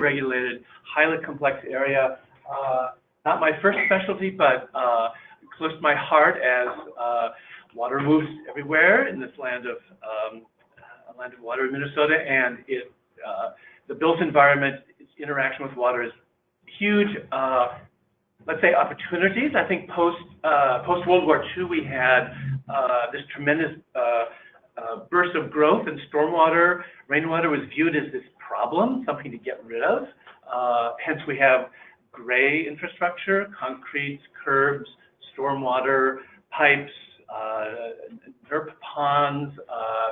regulated, highly complex area. Not my first specialty, but close to my heart as water moves everywhere in this land of water in Minnesota, and the built environment, its interaction with water is huge. Let's say opportunities. I think post World War II, we had this tremendous burst of growth, and stormwater, rainwater was viewed as this problem, something to get rid of. Hence, we have gray infrastructure, concrete, curbs, stormwater, pipes, NERP ponds.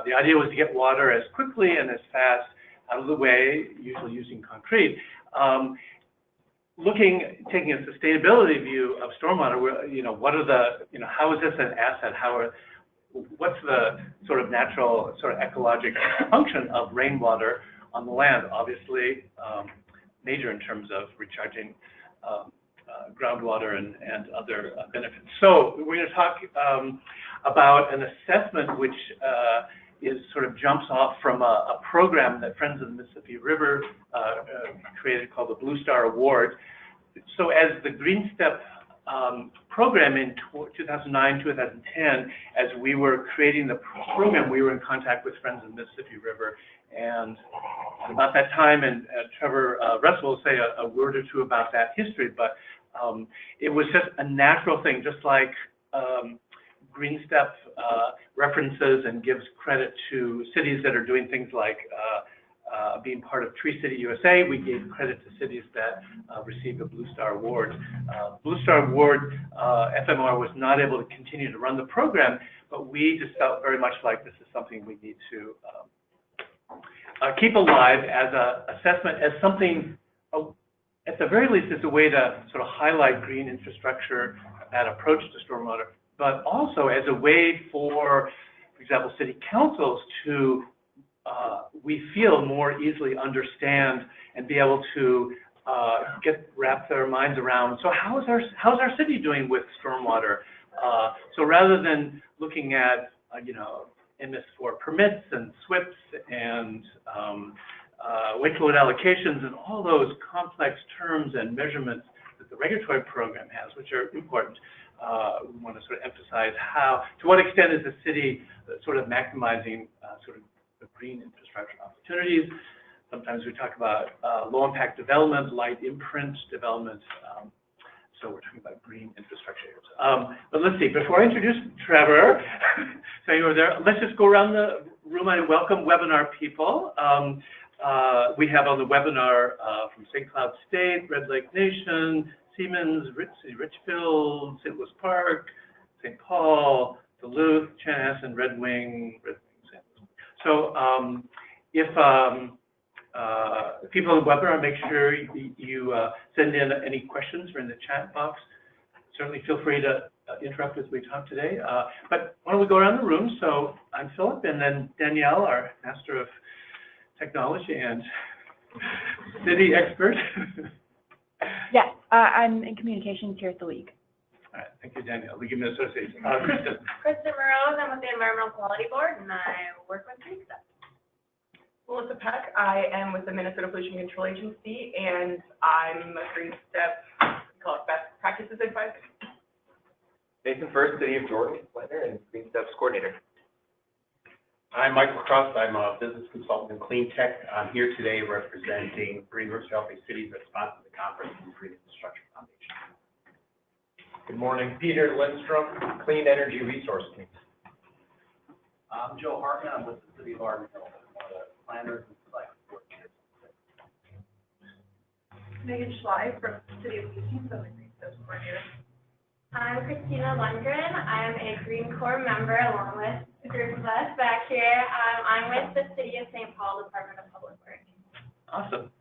The idea was to get water as quickly and as fast out of the way, usually using concrete. Taking a sustainability view of stormwater, what are the, how is this an asset? What's the sort of natural, sort of ecologic function of rainwater on the land? Obviously, major in terms of recharging groundwater and other benefits. So we're going to talk about an assessment which sort of jumps off from a program that Friends of the Mississippi River created called the Blue Star Award. So as the GreenStep program in 2009, 2010, as we were creating the program, we were in contact with Friends of the Mississippi River. And about that time, and Trevor Russell will say a word or two about that history, but it was just a natural thing, just like GreenStep references and gives credit to cities that are doing things like being part of Tree City USA. We gave credit to cities that received a Blue Star Award. Blue Star Award, FMR was not able to continue to run the program, but we just felt very much like this is something we need to keep alive as an assessment, as something, at the very least, it's a way to sort of highlight green infrastructure, that approach to stormwater, but also as a way for example, city councils to, we feel, more easily understand and be able to wrap their minds around, so how's our city doing with stormwater? So rather than looking at, MS4 permits and SWIPs and wastewater allocations and all those complex terms and measurements that the regulatory program has, which are important, we want to sort of emphasize to what extent is the city sort of maximizing sort of the green infrastructure opportunities. Sometimes we talk about low impact development, light imprint development. So we're talking about green infrastructure. But let's see, before I introduce Trevor, so you were there, let's just go around the room and welcome webinar people. We have on the webinar from St. Cloud State, Red Lake Nation, Siemens, Richfield, St. Louis Park, St. Paul, Duluth, Chanhassen, Red Wing, so if people on the webinar, make sure you send in any questions or in the chat box. Certainly feel free to interrupt as we talk today. But why don't we go around the room? So I'm Philip, and then Danielle, our Master of Technology and City expert. Yes, I'm in communications here at the League. All right, thank you, Danielle. League of Minnesota Cities. Kristen Rose, I'm with the Environmental Quality Board, and I work with GreenStep. Melissa Peck, I am with the Minnesota Pollution Control Agency, and I'm a GreenStep, we call it Best Practices Advisor. Nathan First, City of Jordan, planner and GreenStep's coordinator. I'm Michael Cross. I'm a business consultant in clean tech. I'm here today representing Green Roots Healthy Cities that sponsored the conference from Green Infrastructure Foundation. Good morning, Peter Lindstrom, Clean Energy Resource Team. I'm Joe Hartman. I'm with the City of Arden Hill, one of the planners and select coordinators. Megan Schley from the City of Houston, so the GreenStep coordinator. I'm Christina Lundgren. I'm a Green Corps member along with a group of us back here. I'm with the City of St. Paul Department of Public Works. Awesome.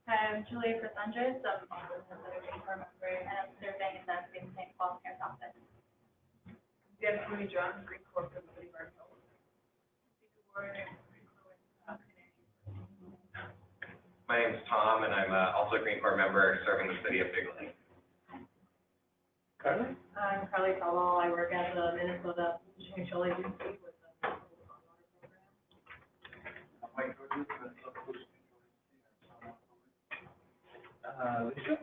I'm Julia Fernandez. I'm also another Green Corps member, and I'm serving in the City of St. Paul Mayor's Office. Yes, Louis John, Green Corps for the City of Arden Hill. My name is Tom, and I'm also a Green Corps member serving the City of Big Lake. Carlee? I'm Carlee Kjeldahl. I work at the Minnesota Pollution Control Agency with the Stormwater program. I'm Mike Jordan, Minnesota Pollution Control Agency. Lisa?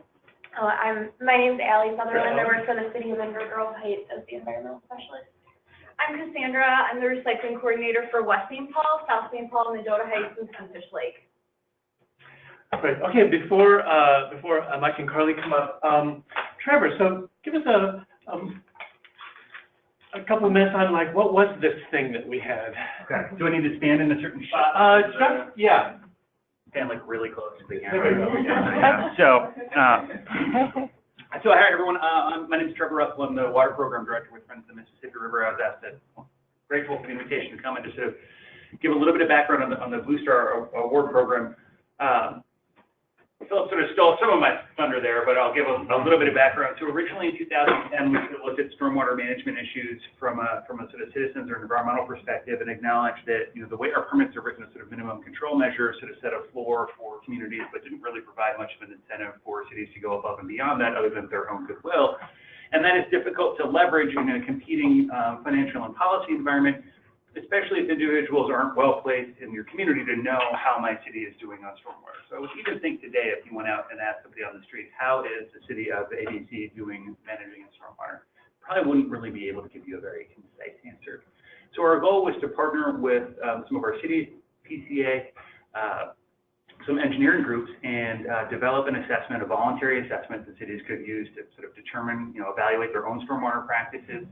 My name's Allie Sutherland. I work for the City of Inver Grove Heights as the environmental specialist. I'm Cassandra. I'm the recycling coordinator for West St. Paul, South St. Paul, Mendota Heights, and Sunfish Lake. Great. Okay, before Mike and Carlee come up, Trevor, so give us a couple of minutes on, like, what was this thing that we had? Okay, do I need to stand in a certain spot? Yeah. Stand like really close to the camera. So, hi everyone, my name is Trevor Russell. I'm the water program director with Friends of the Mississippi River. I was asked grateful for the invitation to come and to sort of give a little bit of background on the Blue Star Award program. Philipp sort of stole some of my thunder there, but I'll give a little bit of background. So originally in 2010, we sort of looked at stormwater management issues from a sort of citizens or environmental perspective and acknowledged that, you know, the way our permits are written as sort of minimum control measures sort of set a floor for communities, but didn't really provide much of an incentive for cities to go above and beyond that other than their own goodwill. And that is difficult to leverage in a competing financial and policy environment, especially if individuals aren't well placed in your community to know how my city is doing on stormwater. So I would even think today, if you went out and asked somebody on the street, how is the city of ABC doing managing its stormwater? Probably wouldn't really be able to give you a very concise answer. So our goal was to partner with some of our cities, MPCA, some engineering groups, and develop an assessment, a voluntary assessment that cities could use to sort of determine, you know, evaluate their own stormwater practices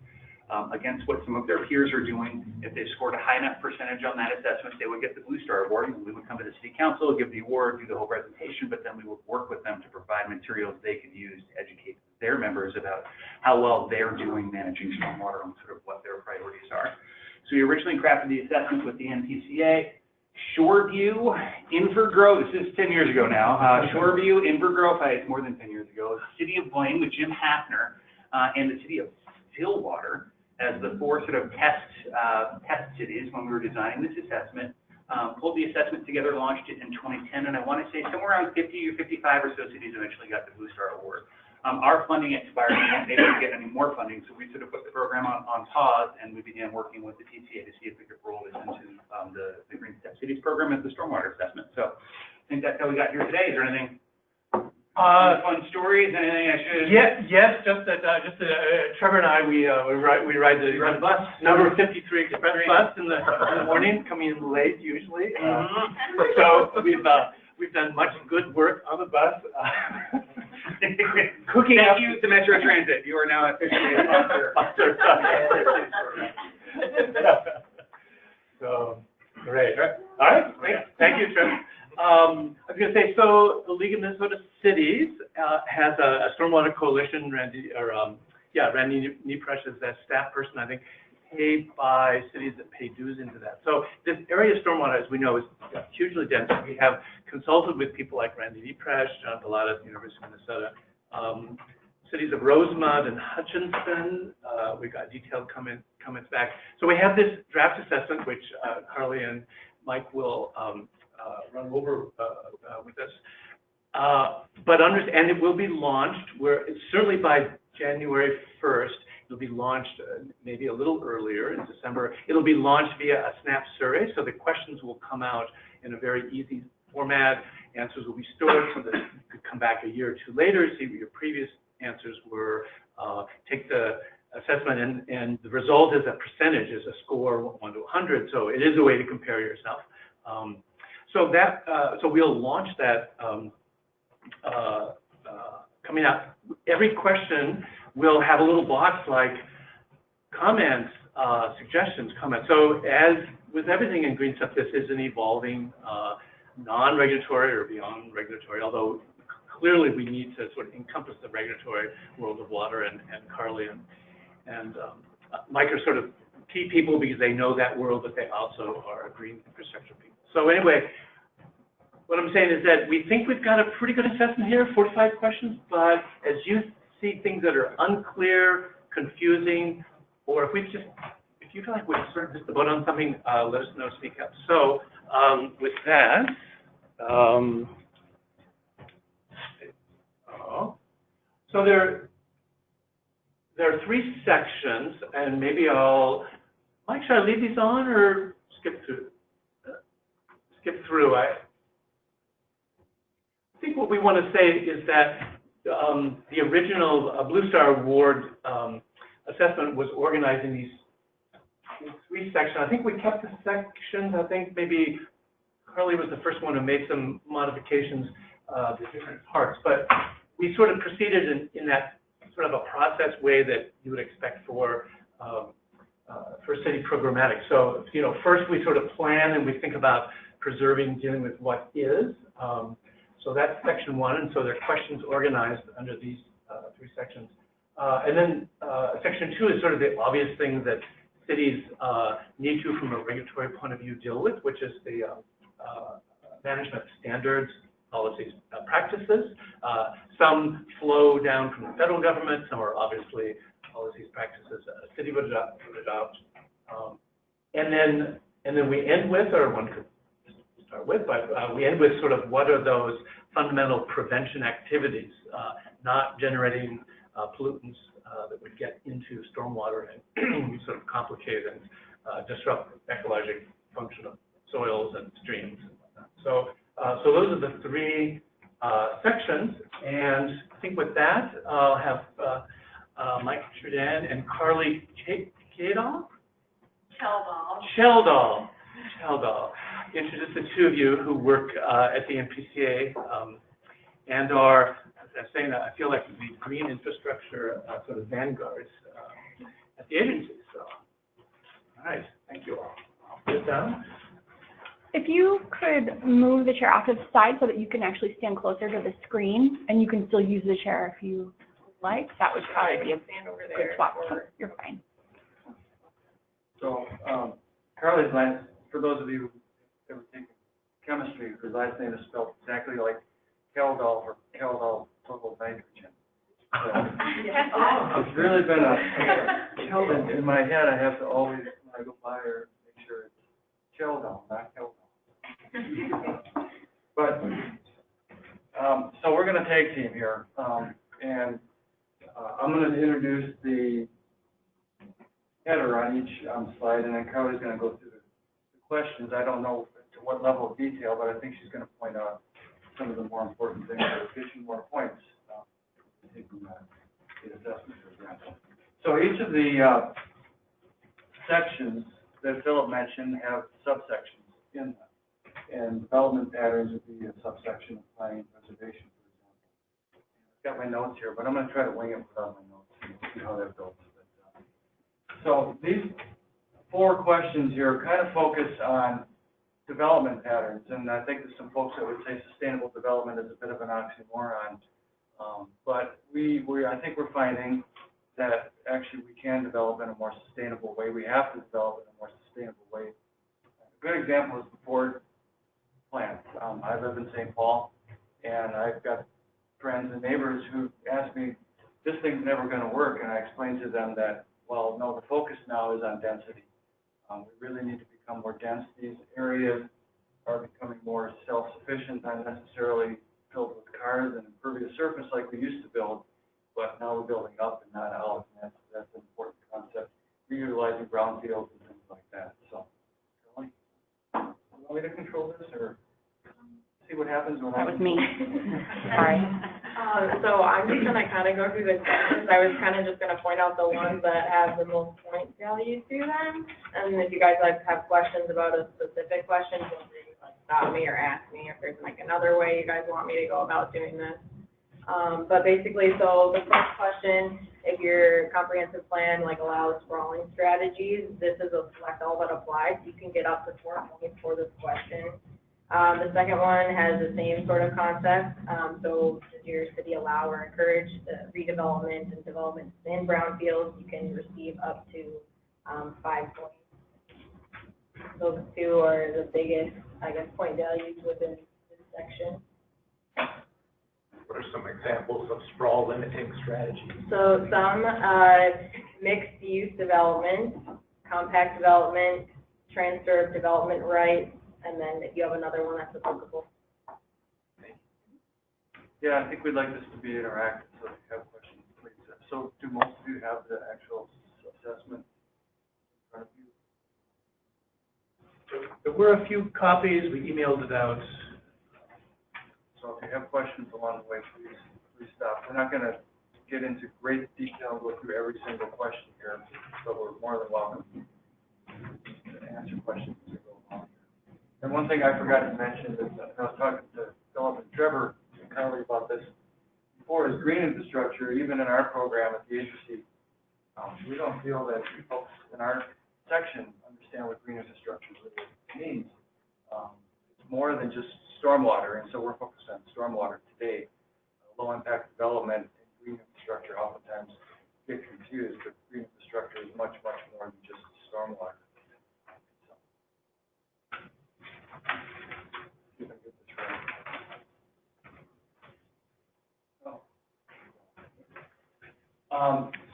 against what some of their peers are doing. If they scored a high enough percentage on that assessment, they would get the Blue Star Award, and we would come to the City Council, give the award, do the whole presentation, but then we would work with them to provide materials they could use to educate their members about how well they're doing managing stormwater and sort of what their priorities are. So we originally crafted the assessment with the MPCA. Shoreview, Inver Grove, this is 10 years ago now, Shoreview, Inver Grove Heights, more than 10 years ago, City of Blaine with Jim Hafner, and the City of Stillwater as the four sort of test cities when we were designing this assessment. Pulled the assessment together, launched it in 2010, and I want to say somewhere around 50 or 55 or so cities eventually got the Blue Star Award. Our funding expired, and we weren't able to get any more funding, so we sort of put the program on pause, and we began working with the PCA to see if we could roll this into the GreenStep Cities program as the stormwater assessment. So I think that's how we got here today. Is there anything? Fun stories? Anything I should? Yes. Just that. Trevor and I, we ride the bus, number 53 Express bus in the morning, coming in late usually. So we've done much good work on the bus. Cooking Thank up. you to Metro Transit. You are now officially a sponsor. So great. All right. Thank you, Trevor. I was going to say, so the League of Minnesota Cities has a stormwater coalition. Randy Niepresh is that staff person, I think, paid by cities that pay dues into that. So this area of stormwater, as we know, is hugely dense. We have consulted with people like Randy Niepresh, John Bellata at the University of Minnesota, cities of Rosemont and Hutchinson. We got detailed comments back. So we have this draft assessment, which Carlee and Mike will run over with us. And it will be launched it's certainly by January 1st. It'll be launched maybe a little earlier in December. It'll be launched via a SNAP survey, so the questions will come out in a very easy format. Answers will be stored so that you could come back a year or two later, see what your previous answers were, take the assessment, and the result is a percentage, is a score 1 to 100. So it is a way to compare yourself. So we'll launch that coming out. Every question will have a little box like comments, suggestions, comments. So as with everything in GreenStep, this is an evolving non-regulatory or beyond regulatory, although clearly we need to sort of encompass the regulatory world of water, and Carlee and Mike are sort of key people because they know that world, but they also are green infrastructure people. So anyway, what I'm saying is that we think we've got a pretty good assessment here, 45 questions, but as you see things that are unclear, confusing, or if you feel like we've sort of missed the boat on something, let us know, speak up. So with that, so there are 3 sections, and maybe Mike, should I leave these on or skip through? I think think what we want to say is that the original Blue Star Award assessment was organized in these 3 sections. I think we kept the sections. I think maybe Carlee was the first one who made some modifications of the different parts. But we sort of proceeded in that sort of a process way that you would expect for city programmatic. So, you know, first we sort of plan and we think about preserving, dealing with what is. So that's section 1, and so there are questions organized under these 3 sections. And then section 2 is sort of the obvious things that cities need to, from a regulatory point of view, deal with, which is the management standards, policies, practices. Some flow down from the federal government. Some are obviously policies, practices a city would adopt. And then we end with, or one could start with, but we end with sort of what are those fundamental prevention activities, not generating pollutants that would get into stormwater and sort of complicate and disrupt ecologic function of soils and streams and whatnot. So those are the 3 sections, and I think with that I'll have Mike Trojan and Carlee Kjeldahl introduce the 2 of you who work at the MPCA and are, as I'm saying, I feel like the green infrastructure sort of vanguards at the agency. So, all right, thank you all. I'll sit down. If you could move the chair off to the side so that you can actually stand closer to the screen, and you can still use the chair if you like, that would probably be a good spot. You're fine. So, Carlee's last, for those of you who ever taken chemistry, her last name is spelled exactly like Kjeldahl or Kjeldahl total nitrogen. So, it's really been a, in my head, I have to always, when I go by her, make sure it's Kjeldahl, not Kjeldahl. But, so we're going to tag team here, and I'm going to introduce the header on each slide, and then Carlee's going to go through the questions. I don't know to what level of detail, but I think she's going to point out some of the more important things that are getting more points from the assessment, for example. So each of the sections that Philipp mentioned have subsections in them, and development patterns would be a subsection of planning and preservation, for example. I've got my notes here, but I'm going to try to wing it without my notes and see how that goes. So these 4 questions here kind of focus on development patterns, and I think there's some folks that would say sustainable development is a bit of an oxymoron, but I think we're finding that actually we can develop in a more sustainable way. We have to develop in a more sustainable way. A good example is the Ford plant. I live in St. Paul, and I've got friends and neighbors who ask me, this thing's never going to work, and I explain to them that, well, no, the focus now is on density. We really need to become more dense. These areas are becoming more self-sufficient, not necessarily filled with cars and impervious surface like we used to build, but now we're building up and not out, and that's an important concept. Reutilizing brownfields and things like that. So, Carlee, you want me to control this, or see what happens when That was me. Sorry. So I'm just going to kind of go through the questions. I was kind of just going to point out the ones that have the most point value to them. And if you guys have questions about a specific question, feel free to stop me or ask me if there's like another way you guys want me to go about doing this. But basically, so the first question, if your comprehensive plan like allows sprawling strategies, this is a select all that applies. You can get up to 4 points for this question. The second one has the same sort of concept. So does your city allow or encourage the redevelopment and development in brownfields? You can receive up to 5 points. Those 2 are the biggest, I guess, point values within this section. What are some examples of sprawl limiting strategies? So some mixed use development, compact development, transfer of development rights, and then if you have another one that's applicable. Yeah, I think we'd like this to be interactive, so if you have questions, please. So do most of you have the actual assessment in front of you? There were a few copies. We emailed it out. so if you have questions along the way, please stop. We're not gonna get into great detail, go through every single question here, but we're more than welcome to answer questions as we go along. And one thing I forgot to mention is that I was talking to Philipp and Trevor and Carlee about this before, is green infrastructure. Even in our program at the agency, we don't feel that folks in our section understand what green infrastructure really means. It's more than just stormwater, and so we're focused on stormwater today. Low impact development and green infrastructure oftentimes get confused, but green infrastructure is much, much more than just stormwater. See if I get this right.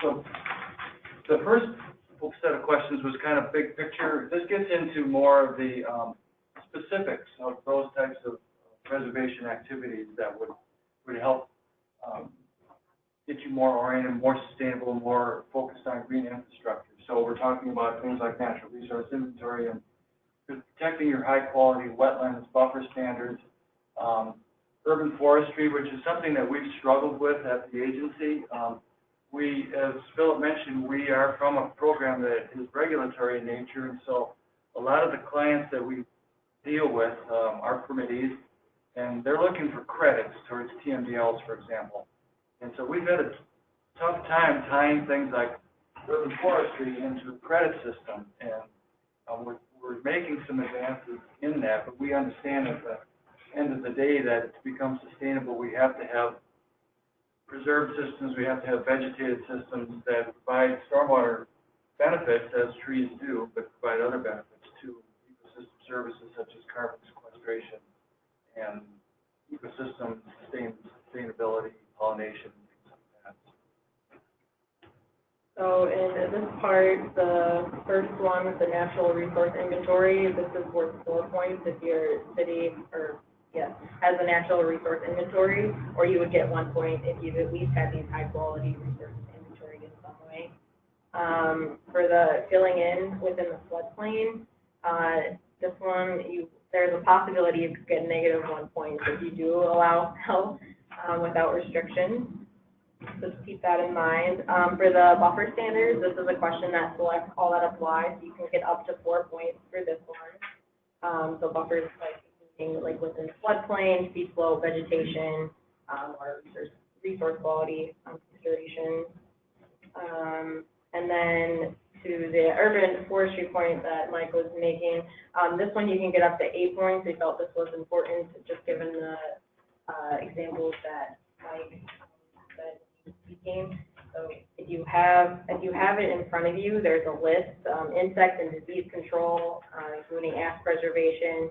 So the first set of questions was kind of big picture. This gets into more of the specifics of those types of preservation activities that would help get you more oriented, more sustainable, more focused on green infrastructure. So we're talking about things like natural resource inventory and protecting your high quality wetlands, buffer standards, urban forestry, which is something that we've struggled with at the agency. We, as Philipp mentioned, we are from a program that is regulatory in nature, and so a lot of the clients that we deal with are permittees, and they're looking for credits towards TMDLs, for example. And so we've had a tough time tying things like urban forestry into the credit system, and we're making some advances in that, but we understand at the end of the day that to become sustainable, we have to have preserved systems, we have to have vegetated systems that provide stormwater benefits, as trees do, but provide other benefits to ecosystem services such as carbon sequestration and ecosystem sustainability, pollination, things like that. So in this part, the first one with the natural resource inventory, this is worth 4 points if your city has a natural resource inventory, or you would get 1 point if you've at least had these high quality resources inventoried in some way. For the filling in within the floodplain, this one, there's a possibility you could get -1 point if you do allow help without restrictions. So just keep that in mind. For the buffer standards, this is a question that selects all that apply, so you can get up to 4 points for this one. So buffers like within the floodplain, speed flow, vegetation, or resource quality considerations. And then to the urban forestry point that Mike was making, this one you can get up to 8 points. We felt this was important, just given the examples that Mike said he became. So if you have it in front of you, there's a list: insect and disease control, including ash preservation,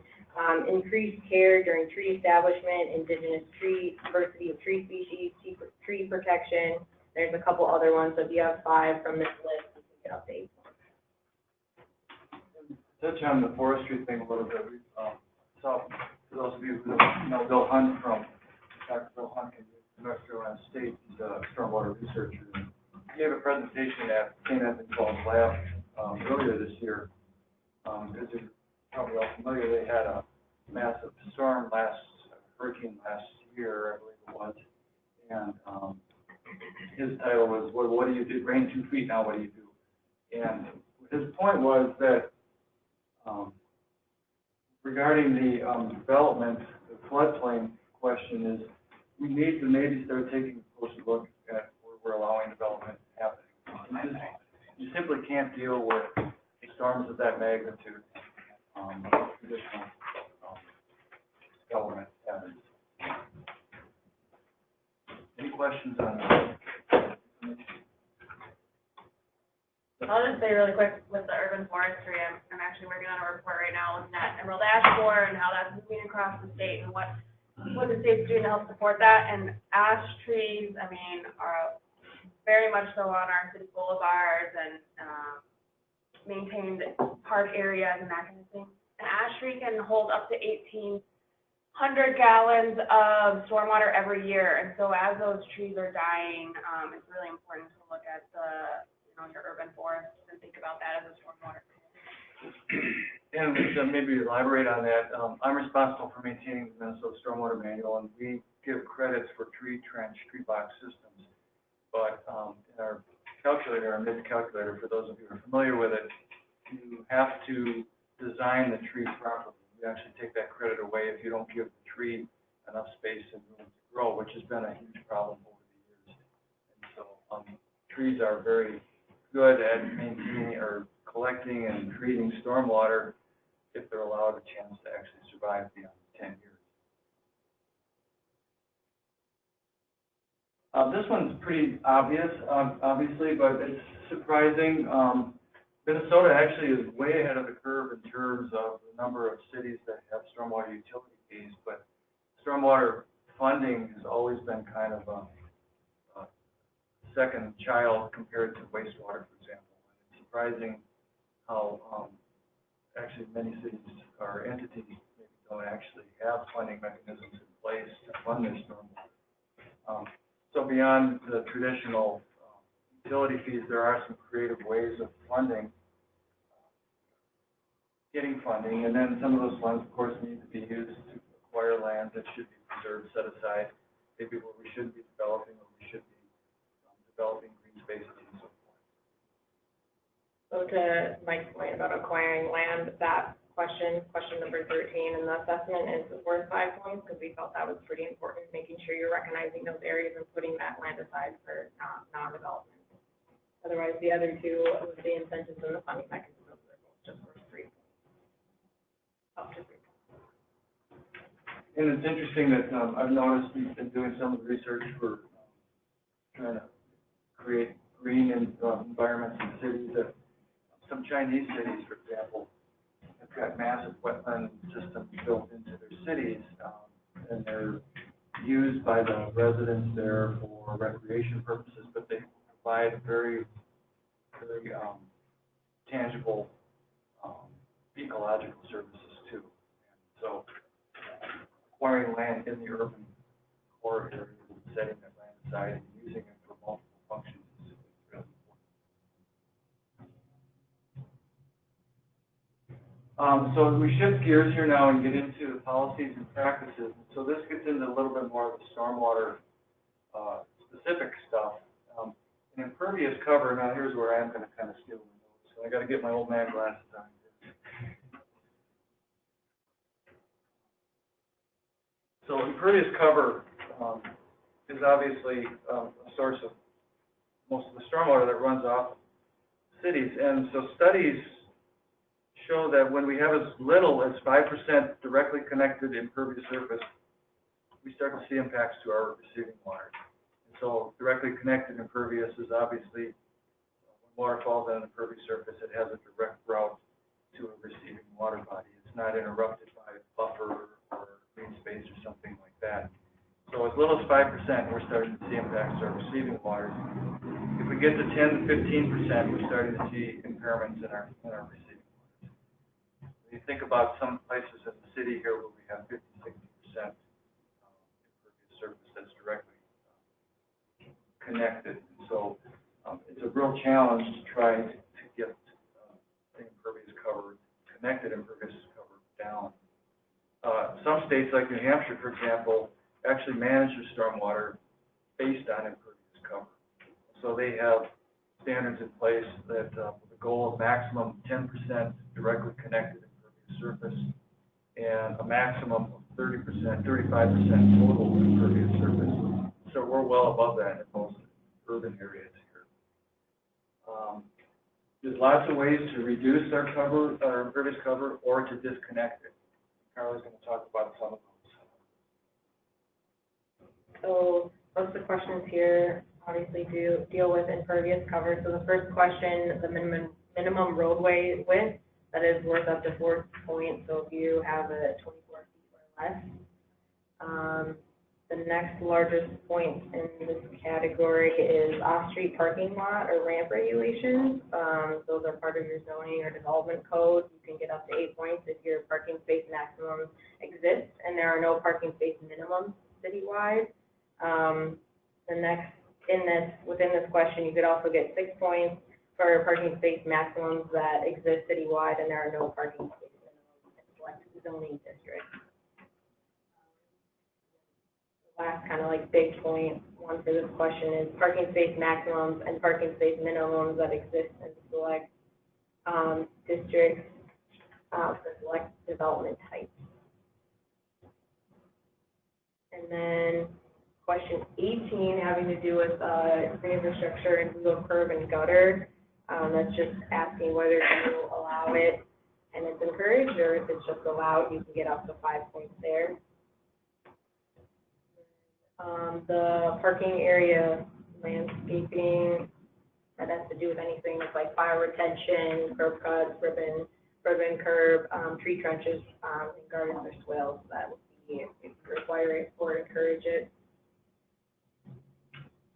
increased care during tree establishment, indigenous tree, diversity of tree species, tree protection. There's a couple other ones. So if you have 5 from this list, you can get up to 8 points. Touch on the forestry thing a little bit. We saw, for those of you who know Bill Hunt from Dr. Bill Hunt from North Carolina State, he's a stormwater researcher. He gave a presentation at St. Anthony Falls Lab earlier this year. Because you're probably all familiar, they had a massive hurricane last year, I believe it was. And his title was, well, what do you do? Rain 2 feet, now what do you do? And his point was that regarding the development, the floodplain question is, we need to maybe start taking a closer look at where we're allowing development happening. You simply can't deal with storms of that magnitude, traditional development patterns. Any questions on that? I'll just say really quick with the urban forestry, I'm actually working on a report right now looking at emerald ash borer and how that's moving across the state and what the state's doing to help support that. And ash trees, I mean, are very much so on our city boulevards and maintained park areas and that kind of thing. An ash tree can hold up to 1,800 gallons of stormwater every year. And so as those trees are dying, it's really important to look at your urban forests and think about that as a stormwater. And to maybe elaborate on that, I'm responsible for maintaining the Minnesota Stormwater Manual, and we give credits for tree trench, tree box systems. But in our calculator, our MID calculator, for those of you who are familiar with it, you have to design the tree properly. You actually take that credit away if you don't give the tree enough space and room to grow, which has been a huge problem over the years. And so trees are very good at maintaining or collecting and treating stormwater if they're allowed a chance to actually survive beyond 10 years. This one's pretty obvious, obviously, but it's surprising. Minnesota actually is way ahead of the curve in terms of the number of cities that have stormwater utility fees, but stormwater funding has always been kind of a second child compared to wastewater, for example. And it's surprising how actually many cities or entities maybe don't actually have funding mechanisms in place to fund their stormwater. So beyond the traditional utility fees, there are some creative ways of funding, getting funding, and then some of those funds, of course, need to be used to acquire land that should be preserved, set aside, maybe where we shouldn't be developing, or we should be developing green spaces and so forth. So to Mike's point about acquiring land, that question number 13 in the assessment is worth 5 points because we felt that was pretty important, making sure you're recognizing those areas and putting that land aside for non-development. Otherwise, the other two, with the incentives and the funding mechanisms, are both just worth 3 points. Up to 3 points. And it's interesting that I've noticed we've been doing some of the research for trying to create green environments in cities. That some Chinese cities, for example, have got massive wetland systems built into their cities, and they're used by the residents there for recreation purposes, but they provide very, very tangible ecological services too. And so acquiring land in the urban core areas and setting that land aside and using it for multiple functions is really important. So we shift gears here now and get into the policies and practices. So this gets into a little bit more of the stormwater specific stuff. An impervious cover, now here's where I am going to kind of steal my notes. So I got to get my old man glasses on. So impervious cover is obviously a source of most of the stormwater that runs off cities. And so studies show that when we have as little as 5% directly connected impervious surface, we start to see impacts to our receiving water. And so directly connected impervious is obviously, when water falls on an impervious surface, it has a direct route to a receiving water body. It's not interrupted by a buffer or green space or something like that. So as little as 5%, we're starting to see impacts to our receiving waters. If we get to 10 to 15%, we're starting to see impairments in our receiving waters. When you think about some places in the city here where we have 50, 60% impervious surface that's directly connected. So it's a real challenge to try to get the impervious cover, connected impervious cover down. Some states like New Hampshire, for example, actually manage their stormwater based on impervious cover. So they have standards in place that with a goal of maximum 10% directly connected impervious surface and a maximum of 30%, 35% total impervious surface. So we're well above that in most urban areas here. There's lots of ways to reduce our cover, our impervious cover, or to disconnect it. Carlee's going to talk about some of those. So most of the questions here obviously do deal with impervious cover. So the first question, the minimum roadway width, that is worth up to 4 points. So if you have a 24 feet or less. The next largest point in this category is off-street parking lot or ramp regulations. Those are part of your zoning or development code. You can get up to 8 points if your parking space maximum exists, and there are no parking space minimums citywide. The next, within this question, you could also get 6 points for parking space maximums that exist citywide, and there are no parking space zoning district. Last kind of like big point, one for this question is parking space maximums and parking space minimums that exist in select districts for select development types. And then question 18 having to do with green infrastructure and lieu of curb and gutter. That's just asking whether you allow it and it's encouraged, or if it's just allowed, you can get up to 5 points there. The parking area landscaping, that has to do with anything with like fire retention, curb cuts, ribbon curb, tree trenches, and gardens or swales. That would be if you require it or encourage it.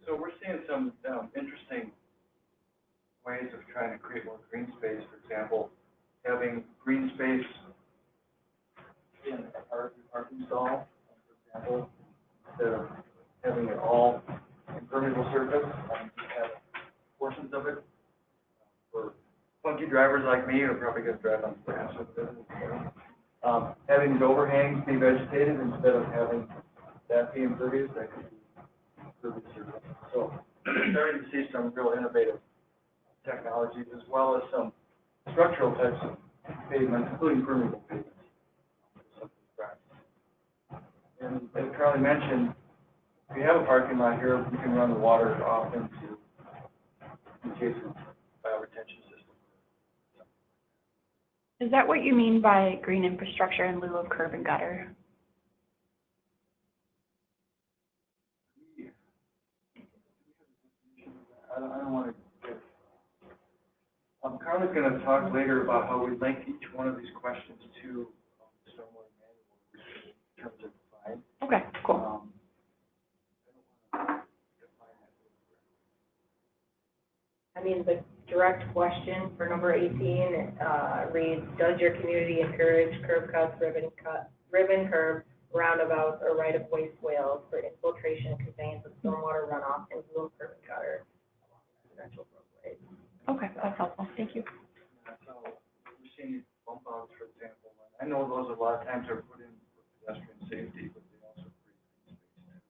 So we're seeing some interesting ways of trying to create more green space. For example, having green space in a parking stall, for example, instead of having it all impermeable surface, have portions of it. For funky drivers like me, who probably going to drive on grass with it, having these overhangs be vegetated instead of having that be impervious, that could be impervious surface. So we're starting to see some real innovative technologies, as well as some structural types of pavements, including permeable pavements. And as Carlee mentioned, if you have a parking lot here, we can run the water off into, in case of bioretention system. Is that what you mean by green infrastructure in lieu of curb and gutter? Yeah. I don't want to get... Carlee's going to talk later about how we link each one of these questions to the Stormwater Manual in terms of define. Okay, cool. I mean, the direct question for number 18 reads, does your community encourage curb cuts, ribbon curb, roundabouts, or right-of-way swales for infiltration and conveyance of stormwater runoff and lieu of curb and gutter along residential roadways? Okay, that's helpful. Thank you. So we're seeing bump outs, for example. I know those a lot of times are put in for pedestrian safety, but they also create green space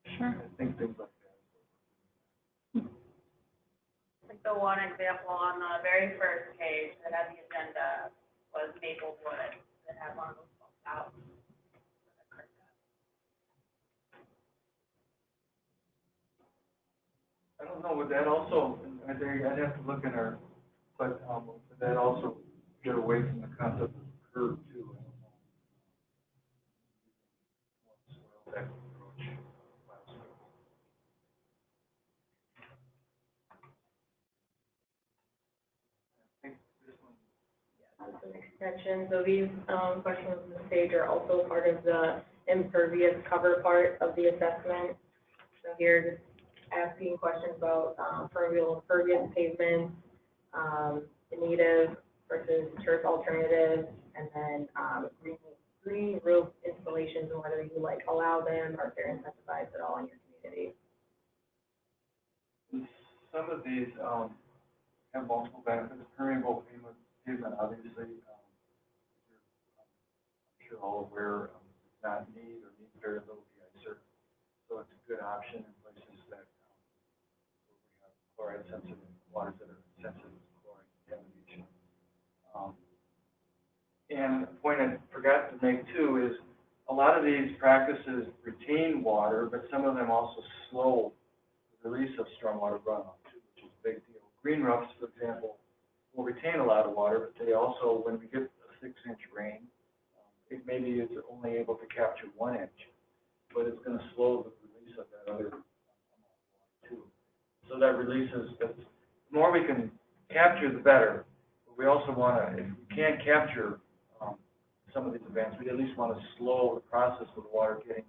too. Sure. I think things like that. Like the one example on the very first page that had the agenda was Maplewood that had one of those bump outs. I don't know, would that also, I'd have to look in our, but would that also get away from the concept of curb too? I don't know. That approach. I think this one. That's an extension. So these questions on this page are also part of the impervious cover part of the assessment. So here, just asking questions about permeable impervious pavements, native versus turf alternatives, and then green roof installations, and whether you like allow them or if they're incentivized at all in your community. Some of these have multiple benefits. Permeable pavement, obviously, you're, I'm sure all aware, does not need or needs very little de-icer, so it's a good option in places that where we have chloride sensitive waters that are sensitive to chloride contamination. And a point I forgot to make too is a lot of these practices retain water, but some of them also slow the release of stormwater runoff too, which is a big deal. Green roofs, for example, will retain a lot of water, but they also, when we get a 6-inch rain, it maybe is only able to capture 1 inch, but it's going to slow the release of that other amount of water too. So that releases, the more we can capture, the better. But we also want to, if we can't capture some of these events, we at least want to slow the process of the water getting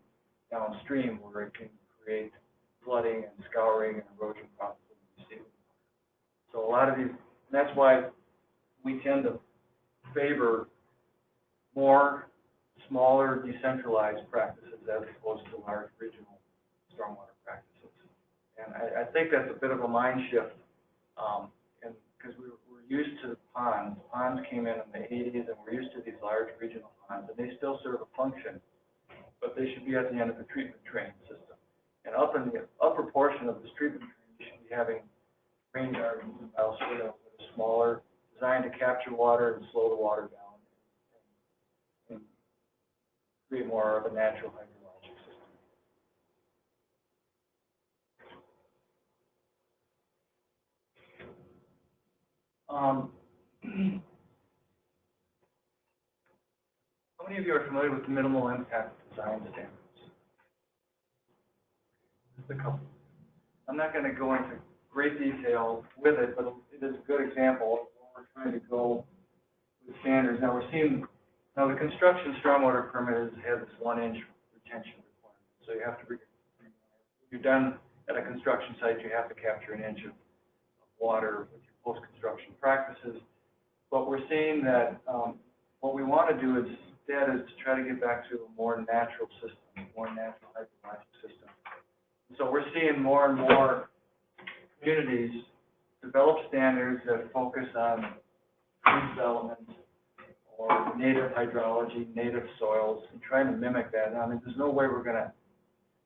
downstream, where it can create flooding and scouring and erosion problems in the receiving water. So a lot of these, and that's why we tend to favor more smaller, decentralized practices as opposed to large regional stormwater practices. And I think that's a bit of a mind shift, and because we're used to ponds. Ponds came in the 80s, and we're used to these large regional ponds, and they still serve a function, but they should be at the end of the treatment train system. And up in the upper portion of this treatment train, we should be having rain gardens and elsewhere that are smaller, designed to capture water and slow the water down and create more of a natural hydrologic system. How many of you are familiar with minimal impact design standards? Just a couple. I'm not going to go into great detail with it, but it is a good example of what we're trying to go with standards. Now the construction stormwater permit has this 1-inch retention requirement. So you have to, if you're done at a construction site, you have to capture 1 inch of water with your post-construction practices. But we're seeing that what we want to do is to try to get back to a more natural system, more natural hydrologic system. So we're seeing more and more communities develop standards that focus on tree development or native hydrology, native soils, and trying to mimic that. I mean, there's no way we're going to,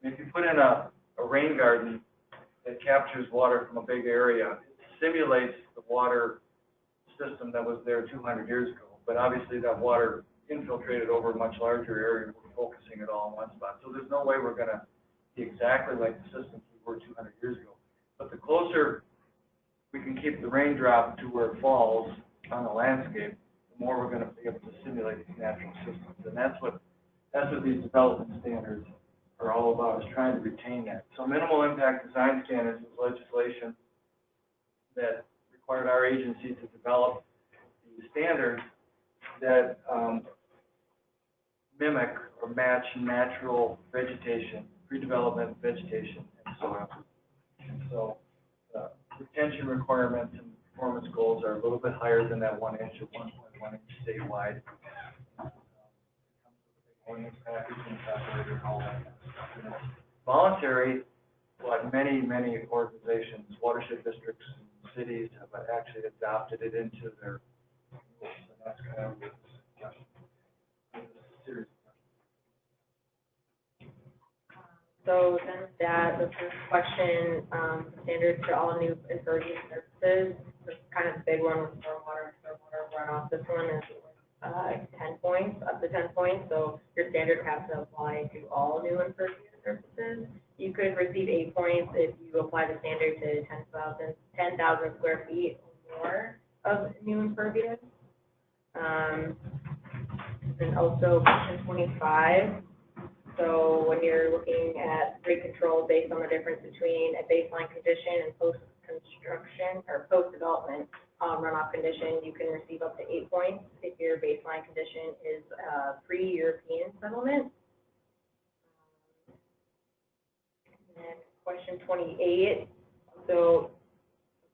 if you put in a rain garden that captures water from a big area, it simulates the water system that was there 200 years ago. But obviously that water infiltrated over a much larger area. We're focusing it all in one spot. So there's no way we're going to be exactly like the systems we were 200 years ago. But the closer we can keep the raindrop to where it falls on the landscape, the more we're going to be able to simulate these natural systems. And that's what these development standards are all about, is trying to retain that. So minimal impact design standards is legislation that required our agency to develop these standards that mimic or match natural vegetation, pre-development vegetation, and soil. And so retention requirements and performance goals are a little bit higher than that 1 inch or 1.1 inch statewide. Ordinance package and calculator and all that kind of stuff. And it's voluntary, but many organizations, watershed districts, and cities have actually adopted it into their rules, and that's kind of the series. So then the first question, standards for all new impervious surfaces. This is kind of the big one with stormwater runoff. This one is 10 points, up to 10 points. So your standard has to apply to all new impervious surfaces. You could receive 8 points if you apply the standard to 10,000 square feet or more of new impervious. And also question 25. So when you're looking at rate control based on the difference between a baseline condition and post-construction or post-development runoff condition, you can receive up to 8 points if your baseline condition is pre-European settlement. And question 28. So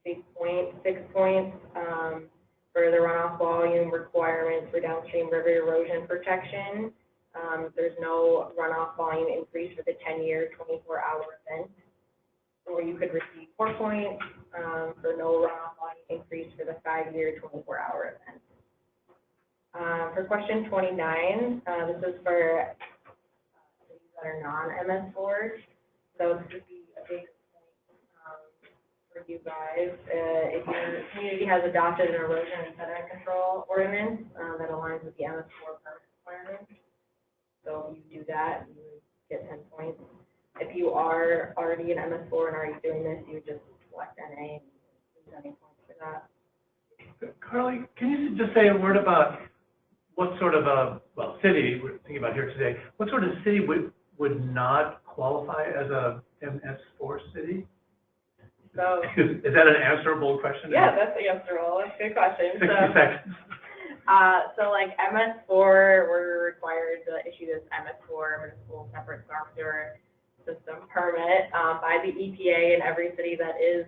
6 points for the runoff volume requirements for downstream river erosion protection. There's no runoff volume increase for the 10-year, 24-hour event. Or you could receive 4 points for no runoff volume increase for the 5-year, 24-hour event. For question 29, this is for cities that are non-MS4s. So this would be a big point for you guys. If your community has adopted an erosion and sediment control ordinance that aligns with the MS4 permit requirements. So if you do that, you would get 10 points. If you are already an MS4 and already doing this, you would just select NA and lose any points for that. Carlee, can you just say a word about what sort of a, city we're thinking about here today, what sort of city would not qualify as a MS4 city? So, is that an answerable question? Yeah, that's answerable. That's a good question. 60 seconds. So like MS4, we're required to issue this MS4, municipal separate storm sewer system permit by the EPA in every city that is,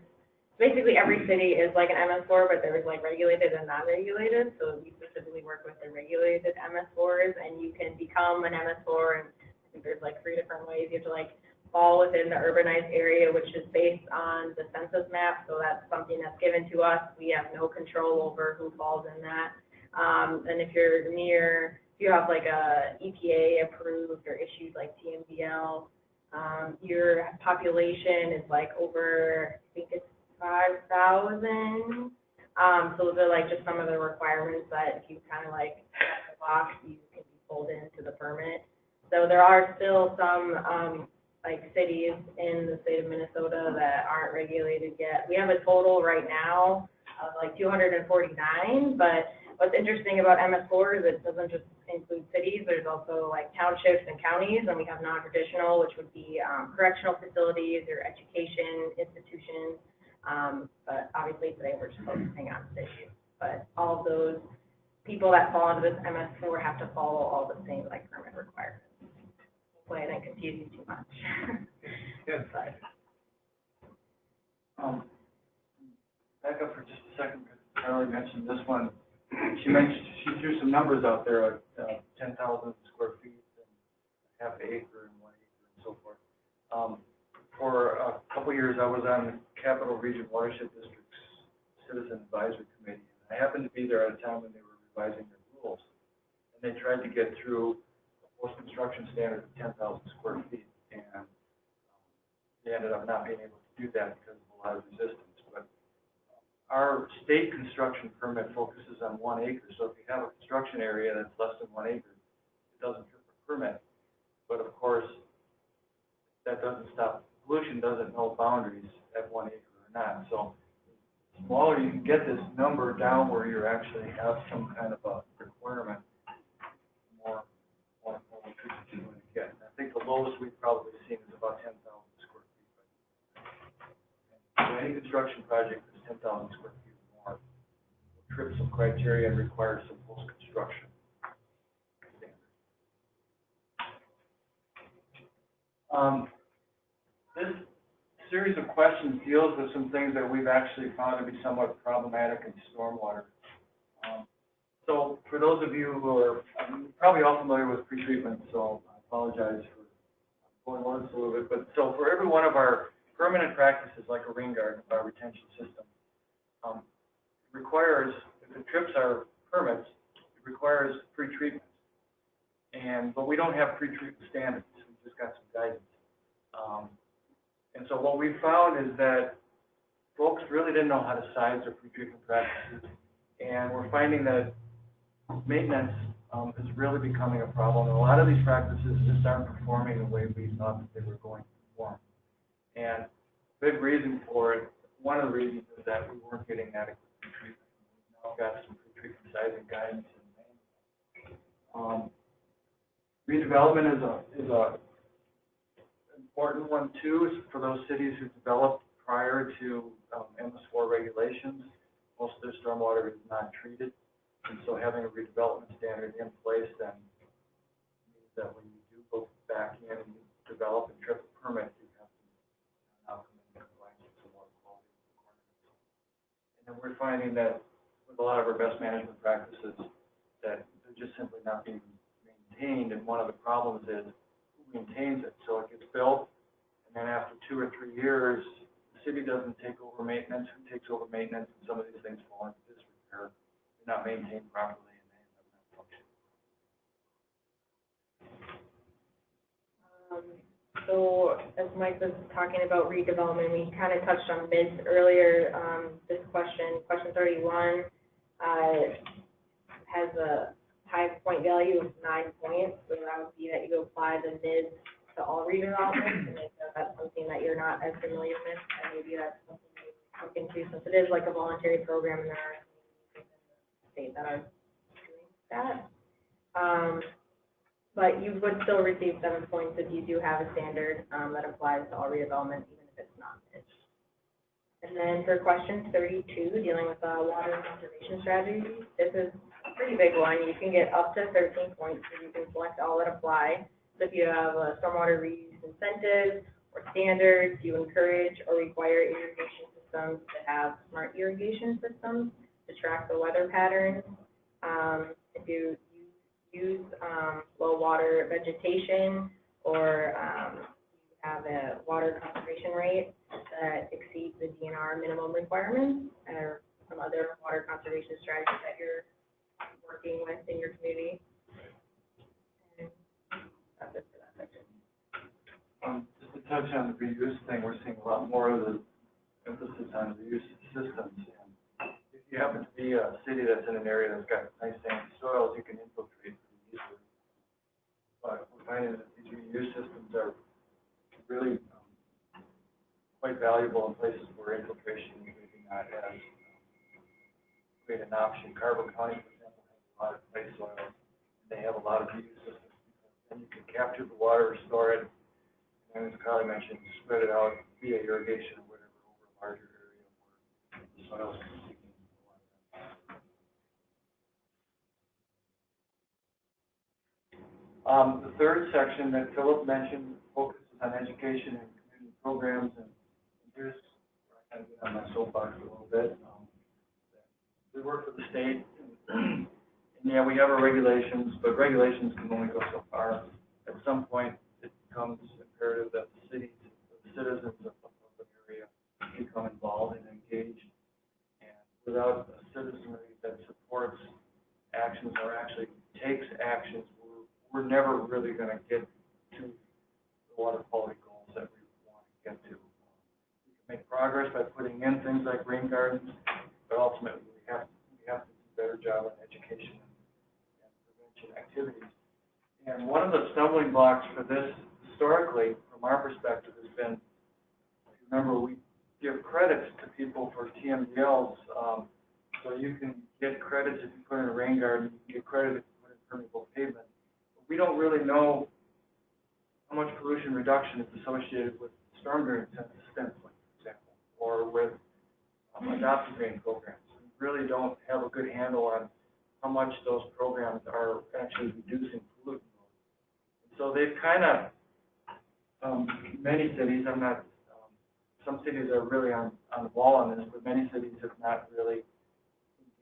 basically every city is like an MS4, but there's like regulated and non-regulated. So we specifically work with the regulated MS4s, and you can become an MS4, and I think there's like 3 different ways. You have to like fall within the urbanized area, which is based on the census map. So that's something that's given to us. We have no control over who falls in that. And if you have like a EPA approved or issued like TMDL, your population is like over, I think it's 5,000. So those are like just some of the requirements that if you kind of like check the box, you can be pulled into the permit. So there are still some like cities in the state of Minnesota that aren't regulated yet. We have a total right now of like 249, but what's interesting about MS4 is it doesn't just include cities. There's also like townships and counties, and we have non-traditional, which would be correctional facilities or education institutions. But obviously today we're just focusing on cities. But all of those people that fall into this MS4 have to follow all the same like permit requirements. Hopefully I didn't confuse you too much. Good. But, back up for just a second, because Carlee mentioned this one. She threw some numbers out there, 10,000 square feet and half an acre and 1 acre and so forth. For a couple of years, I was on the Capital Region Watershed District's Citizen Advisory Committee. I happened to be there at a time when they were revising their rules. And they tried to get through a post-construction standard of 10,000 square feet. And they ended up not being able to do that because of a lot of resistance. But our state construction permit focuses on 1 acre. So if you have a construction area that's less than 1 acre, it doesn't fit the permit. But of course, that doesn't stop. Pollution doesn't know boundaries at 1 acre or not. So the smaller you can get this number down where you actually have some kind of a requirement, the more treatment you're going to get. And I think the lowest we've probably seen is about 10,000 square feet. So any construction project that's 10,000 square feet or more will trip some criteria and require some post-construction standards. This series of questions deals with some things that we've actually found to be somewhat problematic in stormwater. So for those of you who are probably all familiar with pretreatment, so I apologize for going on this a little bit, but so for every one of our permanent practices, like a rain garden, our retention system, it requires, if it trips our permits, it requires pretreatment. But we don't have pretreatment standards. We just got some guidance. And so what we found is that folks really didn't know how to size their pretreatment practices, and we're finding that maintenance is really becoming a problem. And a lot of these practices just aren't performing the way we thought that they were going to perform. And a big reason for it, one of the reasons is that we weren't getting adequate pretreatment. We've now got some pretreatment sizing guidance and redevelopment is a important one too, is for those cities who developed prior to MS4 regulations. Most of their stormwater is not treated, and so having a redevelopment standard in place then means that when you do go back in and you develop and trip a permit, you have to now come in and comply with some water quality requirements. And then we're finding that with a lot of our best management practices that they're just simply not being maintained, and one of the problems is maintains it. So it gets built, and then after 2 or 3 years, the city doesn't take over maintenance. Who takes over maintenance? And some of these things fall into disrepair. They're not maintained properly, and they end up not functioning. So as Mike was talking about redevelopment, we kind of touched on MIDS earlier. This question 31, has a high point value of 9 points, so that would be that you apply the MIDS to all redevelopments, and if that's something that you're not as familiar with, and maybe that's something you look into, since it is like a voluntary program, and there are some states that are doing that. But you would still receive 7 points if you do have a standard that applies to all redevelopments, even if it's not MIDS. And then for question 32, dealing with water conservation strategies, this is a pretty big one. You can get up to 13 points if you can select all that apply. So if you have stormwater reuse incentives or standards, you encourage or require irrigation systems to have smart irrigation systems to track the weather patterns. If you use low water vegetation, or you have a water conservation rate that exceeds the DNR minimum requirements, or some other water conservation strategy that you're working with in your community. And that's it for that section. Just to touch on the reuse thing, we're seeing a lot more of the emphasis on reuse systems. And if you happen to be a city that's in an area that's got nice sandy soils, you can infiltrate pretty easily. But we're finding that these reuse systems are really quite valuable in places where infiltration is maybe not as great an option. Carbon County, for example, has a lot of clay soils, and they have a lot of reuse systems. Then you can capture the water, store it, and as Carlee mentioned, spread it out via irrigation or whatever over a larger area where the soils can seep in the water. The third section that Philipp mentioned focuses on education and community programs, and here's where I kind of get on my soapbox a little bit. We work for the state, and yeah, we have our regulations, but regulations can only go so far. At some point, it becomes imperative that the cities, the citizens of the area become involved and engaged. And without a citizenry that supports actions or actually takes actions, we're never really going to get to the water quality goals that we want to get to. We can make progress by putting in things like rain gardens, but ultimately we have to do a better job on education and prevention activities. And one of the stumbling blocks for this historically, from our perspective, has been, remember, we give credits to people for TMDLs, so you can get credits if you put in a rain garden, you get credit if you put in permeable pavement. But we don't really know how much pollution reduction is associated with storm drain stencing, for example, or with adopted drain programs. We really don't have a good handle on how much those programs are actually reducing pollutant. So they've kind of, many cities, some cities are really on the ball on this, but many cities have not really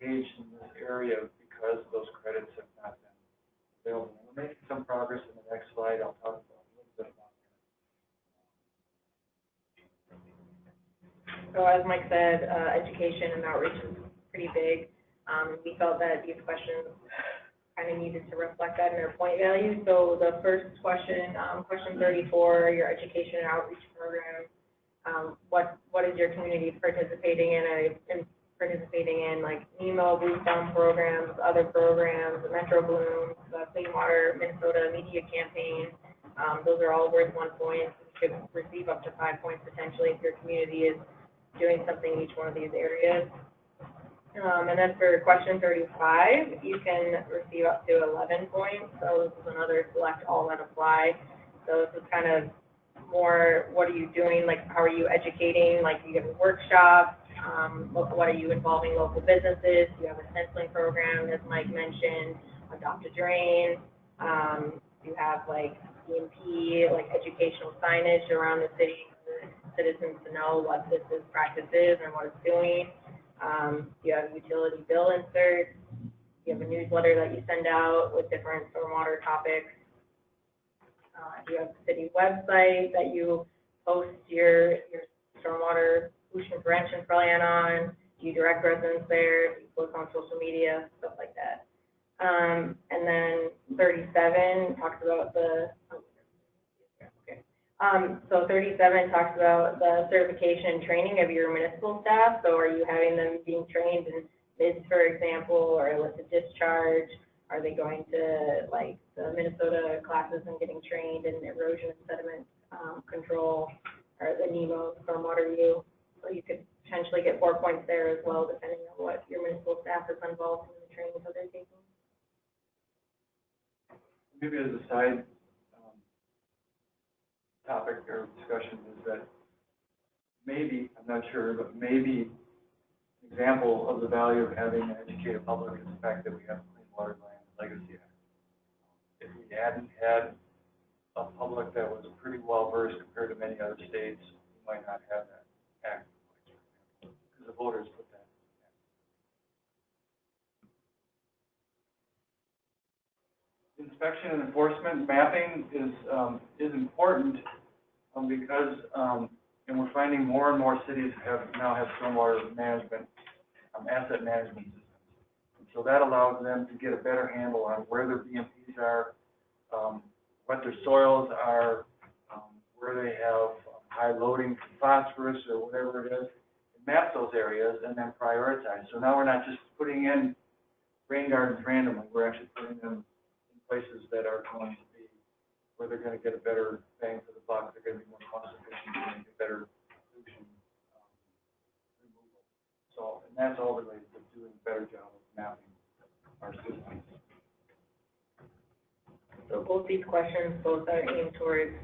engaged in this area because those credits have not been available. We're making some progress in the next slide. I'll talk about a little bit about that. So as Mike said, education and outreach is pretty big. We felt that these questions kind of needed to reflect that in their point value. So the first question, question 34, your education and outreach program. What is your community participating in? Are you participating in like NEMO, Blue Thumb programs, other programs, Metro Bloom, the Clean Water Minnesota Media Campaign? Those are all worth 1 point. You could receive up to 5 points potentially if your community is doing something in each one of these areas. And then for question 35, you can receive up to 11 points. So this is another select all that apply. So this is kind of more, what are you doing? Like, how are you educating? Like, you have a workshop. What are you involving local businesses? You have a stenciling program, as Mike mentioned, adopt a drain. You have like EMP, like educational signage around the city for citizens to know what this practice is and what it's doing. You have utility bill inserts. You have a newsletter that you send out with different stormwater topics. You have a city website that you post your stormwater pollution prevention plan on. You direct residents there. You post on social media, stuff like that. And then 37 talks about so 37 talks about the certification and training of your municipal staff. So are you having them being trained in bids, for example, or illicit discharge? Are they going to like the Minnesota classes and getting trained in erosion and sediment control, or the NEMO stormwater review? So you could potentially get 4 points there as well, depending on what your municipal staff is involved in the training that they're taking. Maybe as a side topic or discussion is that maybe, I'm not sure, but maybe an example of the value of having an educated public is the fact that we have a Clean Water Legacy Act. If we hadn't had a public that was pretty well versed compared to many other states, we might not have that act, because the voters put that. Inspection and enforcement mapping is important, because, and we're finding more and more cities now have stormwater management, asset management systems. And so that allows them to get a better handle on where their BMPs are, what their soils are, where they have high loading for phosphorus or whatever it is, and map those areas and then prioritize. So now we're not just putting in rain gardens randomly, we're actually putting them in places that are going to be, where they're going to get a better bang for the buck, they're going to be more cost efficient, they're going to get better pollution removal. So, and that's all related to doing a better job of mapping our systems. So both these questions, both are aimed towards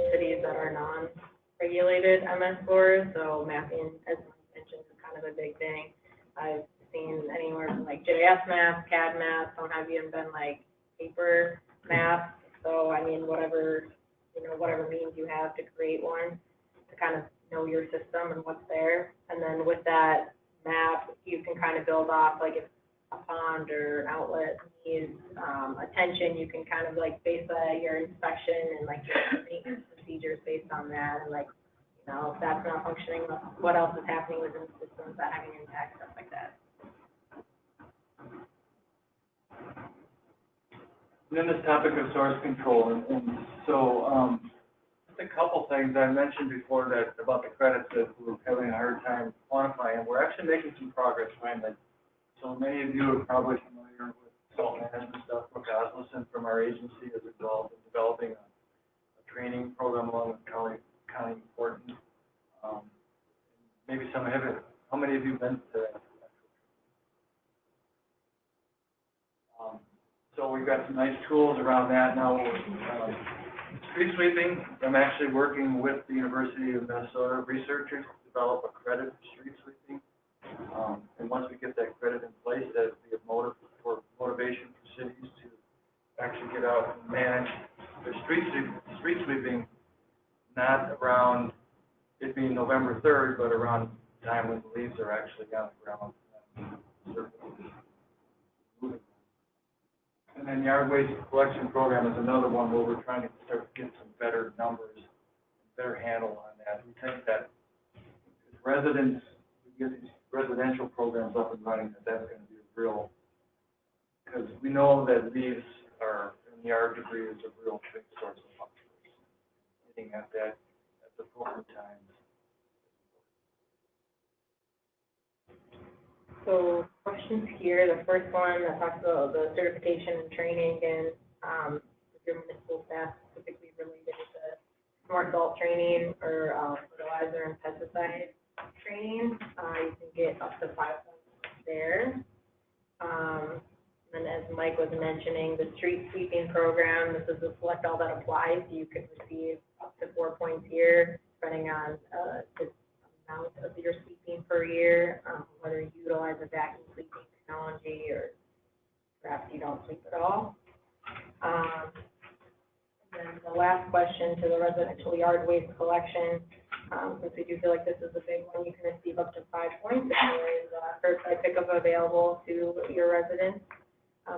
cities that are non-regulated MS scores. So mapping, as mentioned, is kind of a big thing. I've seen anywhere from like GIS maps, CAD maps, some have even been like paper maps. So I mean, whatever means you have to create one to kind of know your system and what's there. And then with that map, you can kind of build off, like if a pond or an outlet needs attention, you can kind of like base your inspection and like your maintenance procedures based on that. And like, you know, if that's not functioning, what else is happening within the system, is that having an impact, stuff like that. And then this topic of source control, and so just a couple things I mentioned before that about the credits that we're having a hard time quantifying. We're actually making some progress finally. So many of you are probably familiar with salt management stuff. Brooke Osleson from our agency is involved in developing a training program along with Carlee Kjeldahl. Maybe some have it. How many of you have been to that? So we've got some nice tools around that now. Street sweeping, I'm actually working with the University of Minnesota researchers to develop a credit for street sweeping. And once we get that credit in place, that would be a motivation for cities to actually get out and manage their street sweeping, not around it being November 3rd, but around the time when the leaves are actually on the ground. And then yard waste collection program is another one where we're trying to start to get some better numbers, better handle on that. We think that if residents, we get these residential programs up and running, that's going to be a real, because we know that leaves are, in yard debris is a real big source of phosphorus. Getting at that at the appropriate times. So questions here, the first one that talks about the certification and training and your municipal staff specifically related to smart salt training or fertilizer and pesticide training. You can get up to 5 points there. And as Mike was mentioning, the street sweeping program, this is the select all that applies. You could receive up to 4 points here, depending on the amount of your sweeping per year, whether you utilize a vacuum sweeping technology or perhaps you don't sweep at all. And then the last question to the residential yard waste collection, since we do feel like this is a big one, you can receive up to 5 points if there is curbside pickup available to your residents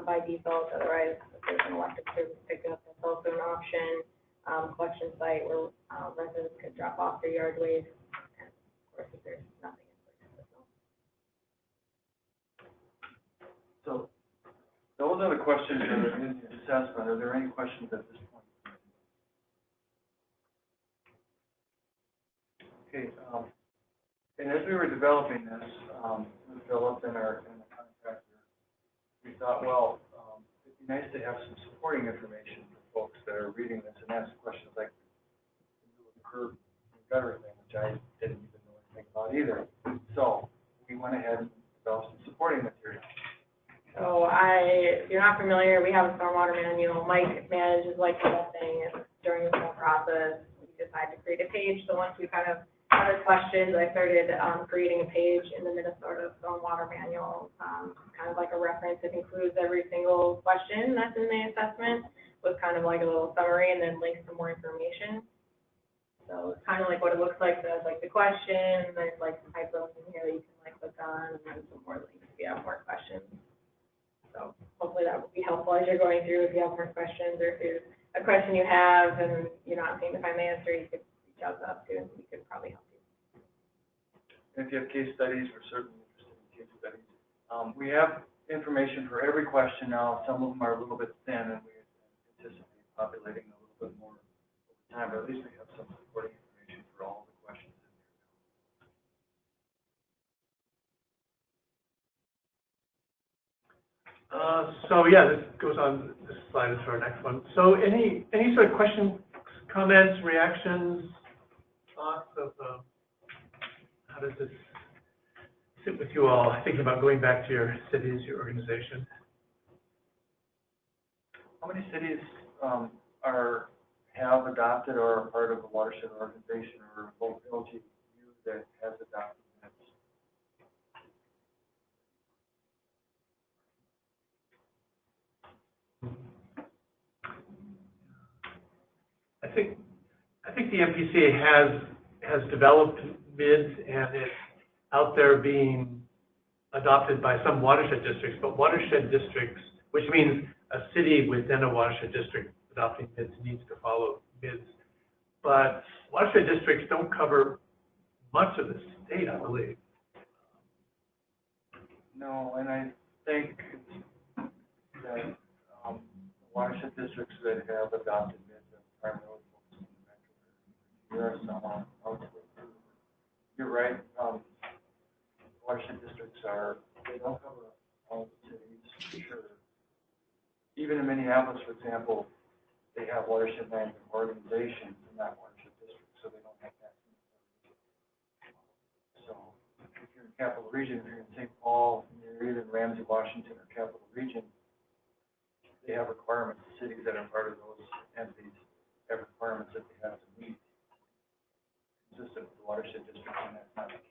by default. Otherwise, if there's an electric service pickup, that's also an option. Collection site where residents could drop off their yard waste. If there's nothing in place. So those are the questions that are in the assessment. Are there any questions at this point? Okay. And as we were developing this, with Philipp and the contractor, we thought, well, it'd be nice to have some supporting information for folks that are reading this and ask questions like the curb and gutter thing, which I didn't even about either. So we went ahead and developed some supporting material. So if you're not familiar, we have a stormwater manual. Mike manages like the whole thing, and during the whole process, we decided to create a page. So once we kind of had our questions, I started creating a page in the Minnesota stormwater manual, kind of like a reference. It includes every single question that's in the assessment with kind of like a little summary and then links to more information. So it's kind of like what it looks like. There's like the question, and there's like some hyperlinks in here that you can like click on, and then some more links if you have more questions. So hopefully that will be helpful as you're going through if you have more questions or if you're a question you have and you're not seeing to find the answer, you could reach out to us too, and we could probably help you. If you have case studies, we're certainly interested in case studies. We have information for every question now. Some of them are a little bit thin, and we anticipate populating a little bit more over time, but at least we have some supporting information for all the questions in there. So yeah, this goes on, this slide is for our next one. So any sort of questions, comments, reactions, thoughts of how does this sit with you all, thinking about going back to your cities, your organization? How many cities have adopted or are part of a watershed organization or both LGU that has adopted this? I think the MPCA has developed MIDs and it's out there being adopted by some watershed districts, but watershed districts, which means a city within a watershed district adopting MIDs needs to follow MIDs. But watershed districts don't cover much of the state, I believe. No, and I think that watershed districts that have adopted MIDs are primarily focused on the metro area. There are some outside. You're right. Watershed districts they don't cover all the cities, for sure. Even in Minneapolis, for example, they have watershed management organizations and not watershed districts, so they don't have that. So if you're in Capital Region, if you're in St. Paul, you're either in Ramsey, Washington, or Capital Region, they have requirements. The cities that are part of those entities have requirements that they have to meet, consistent with the watershed district, and that's not the case.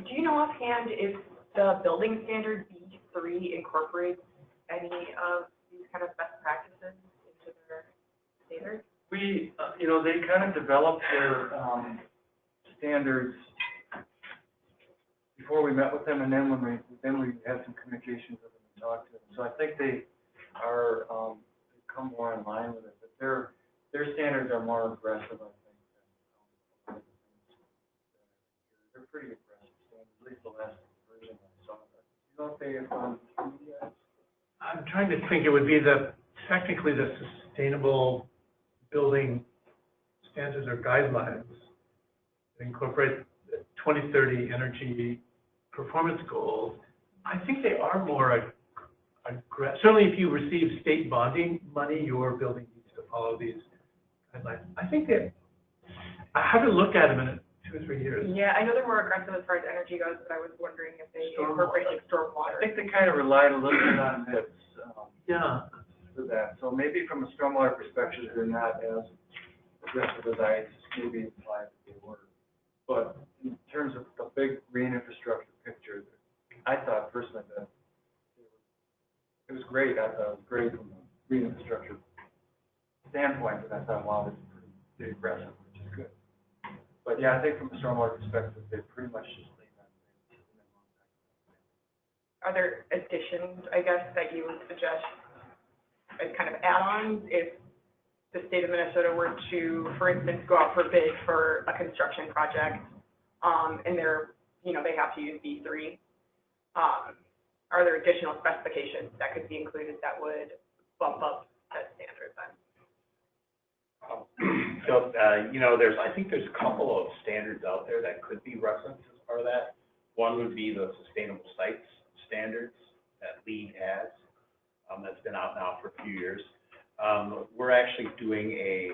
Do you know offhand if the building standard B3 incorporates any of these kind of best practices into their standards? We, they kind of developed their standards before we met with them, and then we had some communications with them and talked to them. So I think they are come more in line with it, but their standards are more aggressive, I think, than they're pretty aggressive. At least the last version I saw. You know if they have gone through yet? I'm trying to think. It would be technically the sustainable building standards or guidelines that incorporate the 2030 energy performance goals. I think they are more aggressive. Certainly, if you receive state bonding money, your building needs to follow these guidelines. I think I haven't looked at them in 2 or 3 years. Yeah, I know they're more aggressive as far as energy goes, but I was wondering if they incorporate like stormwater. I think they kind of relied a little bit on this. Yeah. For that. So maybe from a stormwater perspective, they're not as aggressive as I maybe implied that they were. But in terms of the big green infrastructure picture, I thought personally that it was great. I thought it was great from a green infrastructure standpoint, but I thought, wow, this is pretty aggressive, which is good. But yeah, I think from a stormwater perspective, they pretty much just lean on it. Are there additions, I guess, that you would suggest as kind of add-ons if the state of Minnesota were to, for instance, go out for bid for a construction project, and they have to use B3? Are there additional specifications that could be included that would bump up that standard then? So, I think there's a couple of standards out there that could be referenced as part of that. One would be the sustainable sites standards that LEED has. That's been out now for a few years. We're actually doing a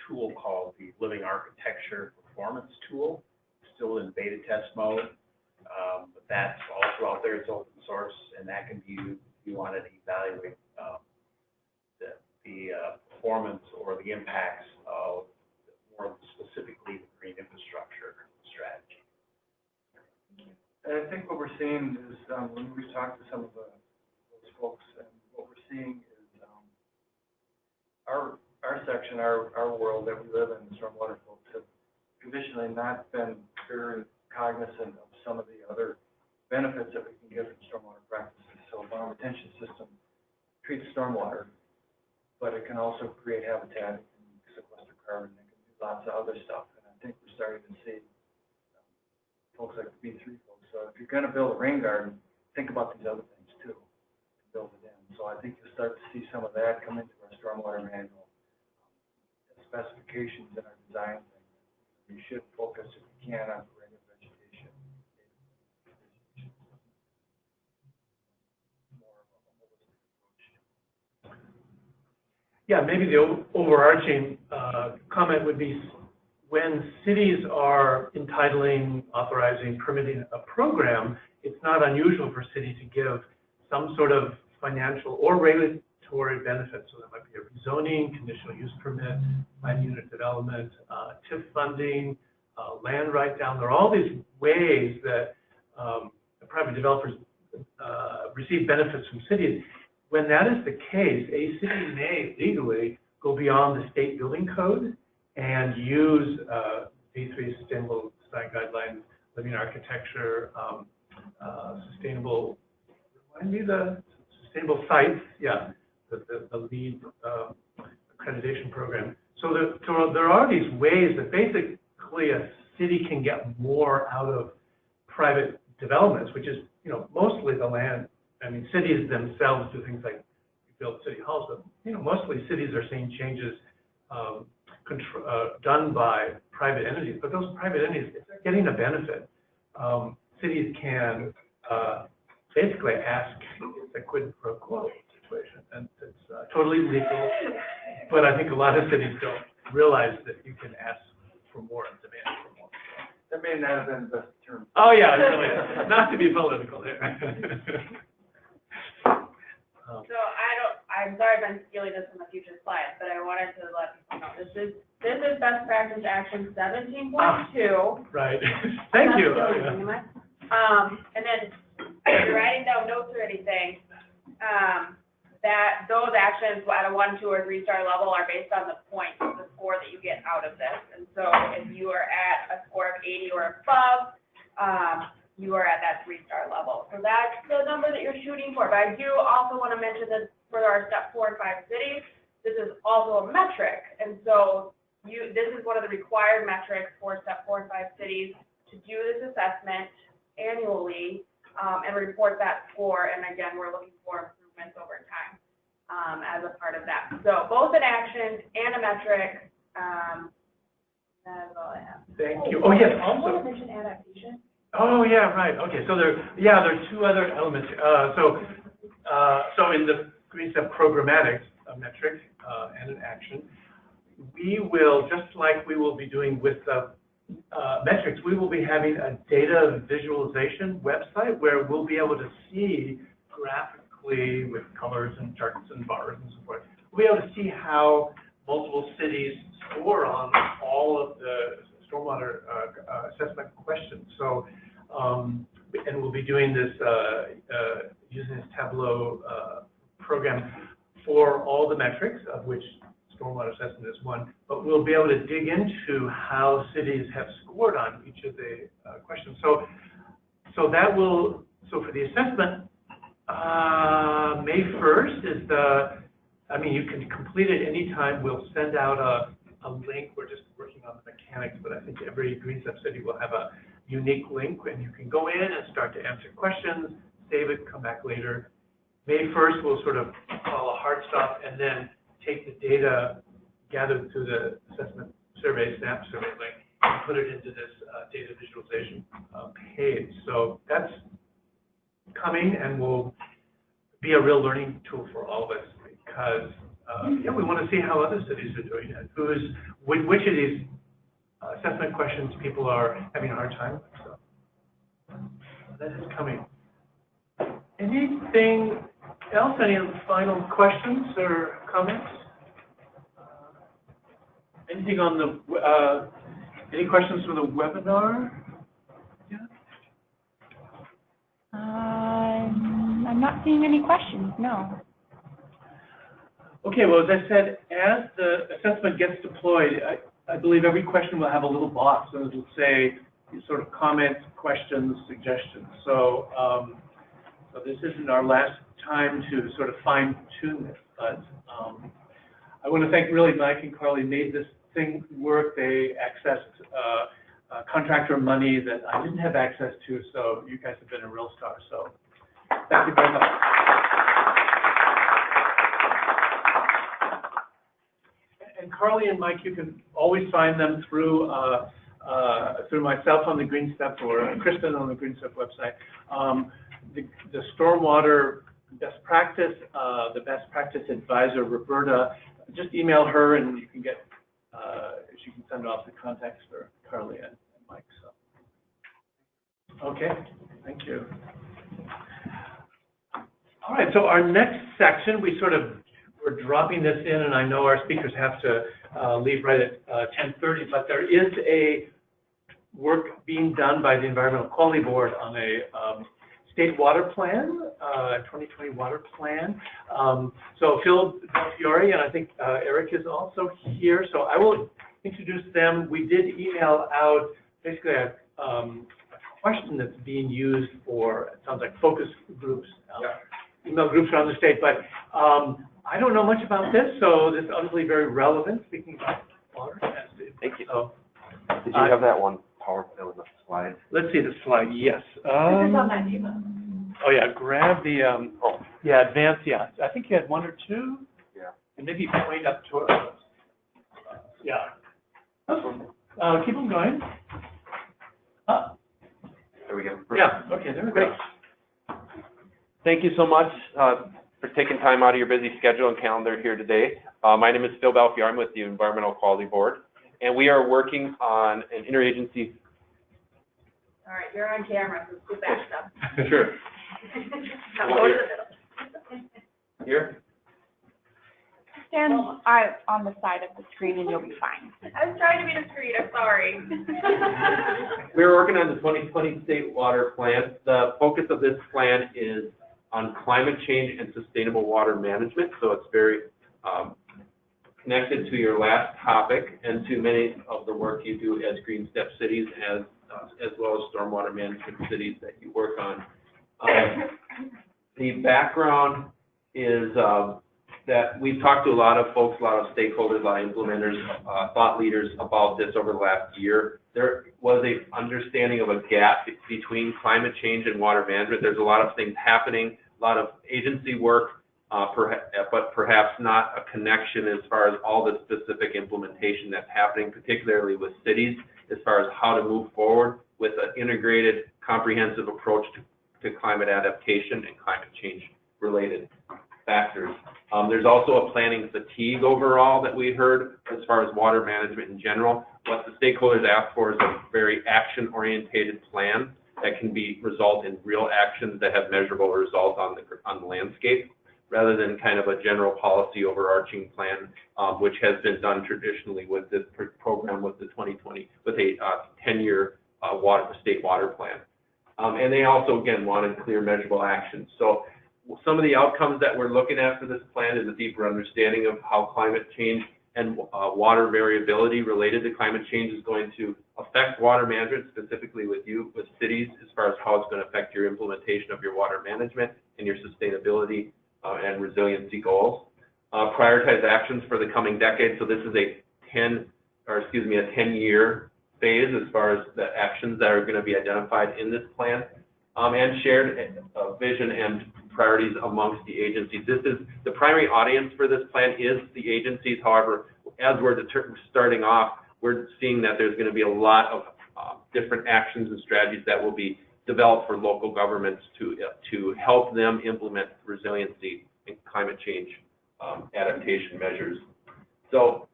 tool called the Living Architecture Performance Tool, still in beta test mode. But that's also out there. It's open source, and that can be used if you wanted to evaluate the performance or the impacts of more specifically the green infrastructure strategy. And I think what we're seeing is when we talk to some of those folks, and what we're seeing is our section, our world that we live in, the stormwater folks, have traditionally not been very cognizant of some of the other benefits that we can get from stormwater practices. So our retention system treats stormwater, but it can also create habitat, it can sequester carbon, it can do lots of other stuff. And I think we're starting to see folks like the B3 folks. So if you're going to build a rain garden, think about these other things too, to build it in. So I think you'll start to see some of that come into our stormwater manual specifications in our design thing. We should focus, if we can, on perennial vegetation. More of a holistic approach. Yeah, maybe the overarching comment would be when cities are entitling, authorizing, permitting a program, it's not unusual for a city to give some sort of financial or regulatory benefits. So that might be a rezoning, conditional use permit, land unit development, TIF funding, land write-down. There are all these ways that private developers receive benefits from cities. When that is the case, a city may legally go beyond the state building code and use D3 sustainable design guidelines, living architecture, sustainable, remind me the sustainable sites, yeah, the LEED accreditation program. So there are these ways that basically a city can get more out of private developments, which is, you know, mostly the land. I mean, cities themselves do things like build city halls, but, you know, mostly cities are seeing changes done by private entities, but those private entities, if they're getting a benefit, cities can basically ask, it's a quid pro quo situation, and it's totally legal, but I think a lot of cities don't realize that you can ask for more and demand for more. That may not have been the best term. Oh, yeah, it really is. Not to be political there. So I'm sorry if I'm stealing this from a future slide, but I wanted to let people know, this is best practice action 17.2. Right, thank you. And then, if you're writing down notes or anything, that those actions at a 1, 2, or 3-star level are based on the points, the score that you get out of this. And so if you are at a score of 80 or above, you are at that 3-star level. So that's the number that you're shooting for. But I do also want to mention that for our step 4 and 5 cities, this is also a metric. And so this is one of the required metrics for step 4 and 5 cities to do this assessment annually and report that score. And again, we're looking for improvements over time as a part of that. So both an action and a metric. That is all I have. Thank you. Oh, yes. I want to mention adaptation. Oh, yeah, right. Okay, so there are 2 other elements. So in the GreenStep programmatic metric and an action, we will, just like we will be doing with the metrics, we will be having a data visualization website where we'll be able to see graphically with colors and charts and bars and so forth. We'll be able to see how multiple cities score on all of the stormwater assessment questions. So, and we'll be doing this using this Tableau program for all the metrics, of which stormwater assessment is one, but we'll be able to dig into how cities have scored on each of the questions. So that will, so for the assessment, May 1st is I mean, you can complete it anytime. We'll send out a link. We're just working on the mechanics, but I think every GreenStep city will have a unique link, and you can go in and start to answer questions, save it, come back later. May 1st, we'll sort of call a hard stop and then take the data gathered through the assessment survey, SNAP survey link, and put it into this data visualization page. So that's coming and will be a real learning tool for all of us because, yeah, we want to see how other cities are doing it. Which of these assessment questions people are having a hard time with. So that is coming. Anything else? Any final questions or comments? Anything on the, any questions from the webinar? Yeah. I'm not seeing any questions, no. Okay, well, as I said, as the assessment gets deployed, I believe every question will have a little box that will say, sort of comments, questions, suggestions. So, so this isn't our last time to sort of fine tune this, but I want to thank really Mike and Carlee made this thing work. They accessed contractor money that I didn't have access to, so you guys have been a real star. So thank you very much. And Carlee and Mike, you can always find them through myself on the GreenStep or Kristen on the GreenStep website. The Stormwater best practice, the best practice advisor, Roberta, just email her and you can get, she can send off the contacts for Carlee and Mike. So, okay, thank you. All right, so our next section, we're dropping this in, and I know our speakers have to leave right at 10:30, but there is a work being done by the Environmental Quality Board on a state water plan, 2020 water plan. So Philipp, Belfiori, and I think Eric is also here. So I will introduce them. We did email out basically a question that's being used for, it sounds like focus groups, email groups around the state, but I don't know much about this, so this is obviously very relevant, speaking about water. Thank you. So, did you have that one PowerPoint with the slide? Let's see the slide, yes. This is on that table. Oh yeah, grab the, advance, yeah. I think you had one or two. Yeah. And maybe point up to, yeah. Keep them going. There we go. Yeah, okay, there we go. Thank you so much for taking time out of your busy schedule and calendar here today. My name is Phil Belfiori. I'm with the Environmental Quality Board, and we are working on an interagency. All right, you're on camera, so scoot back stuff. Sure. Now go to the middle. Here? Stand on the side of the screen and you'll be fine. I was trying to be discreet, I'm sorry. We're working on the 2020 State Water Plan. The focus of this plan is on climate change and sustainable water management, so it's very connected to your last topic and to many of the work you do as GreenStep cities, as well as stormwater management cities that you work on. The background is that we've talked to a lot of folks, a lot of stakeholders, a lot of implementers, thought leaders about this over the last year. There was an understanding of a gap between climate change and water management. There's a lot of things happening, a lot of agency work, but perhaps not a connection as far as all the specific implementation that's happening, particularly with cities, as far as how to move forward with an integrated, comprehensive approach to climate adaptation and climate change related factors. There's also a planning fatigue overall that we heard as far as water management in general. What the stakeholders ask for is a very action-oriented plan that can result in real actions that have measurable results on the landscape, rather than kind of a general policy overarching plan, which has been done traditionally with this program with the 2020, with a 10-year state water plan. And they also, again, wanted clear measurable actions. So some of the outcomes that we're looking at for this plan is a deeper understanding of how climate change and water variability related to climate change is going to affect water management, specifically with cities, as far as how it's going to affect your implementation of your water management and your sustainability and resiliency goals. Prioritize actions for the coming decade. So this is a 10-year phase as far as the actions that are going to be identified in this plan, and shared vision and priorities amongst the agencies. This is the primary audience for this plan is the agencies. However, as we're starting off, we're seeing that there's going to be a lot of different actions and strategies that will be developed for local governments to help them implement resiliency and climate change adaptation measures. So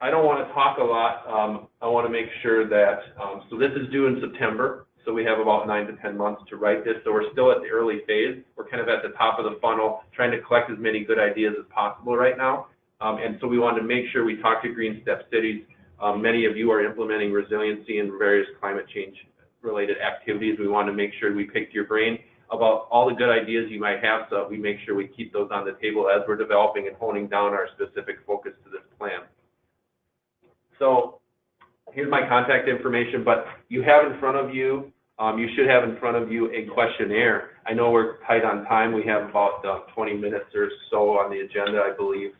I don't want to talk a lot. I want to make sure that, so this is due in September. So we have about 9 to 10 months to write this. So we're still at the early phase. We're kind of at the top of the funnel, trying to collect as many good ideas as possible right now. And so we wanted to make sure we talk to GreenStep cities. Many of you are implementing resiliency and various climate change related activities. We want to make sure we picked your brain about all the good ideas you might have, so we make sure we keep those on the table as we're developing and honing down our specific focus to this plan. So here's my contact information, but you have in front of you, you should have in front of you a questionnaire. I know we're tight on time. We have about 20 minutes or so on the agenda, I believe.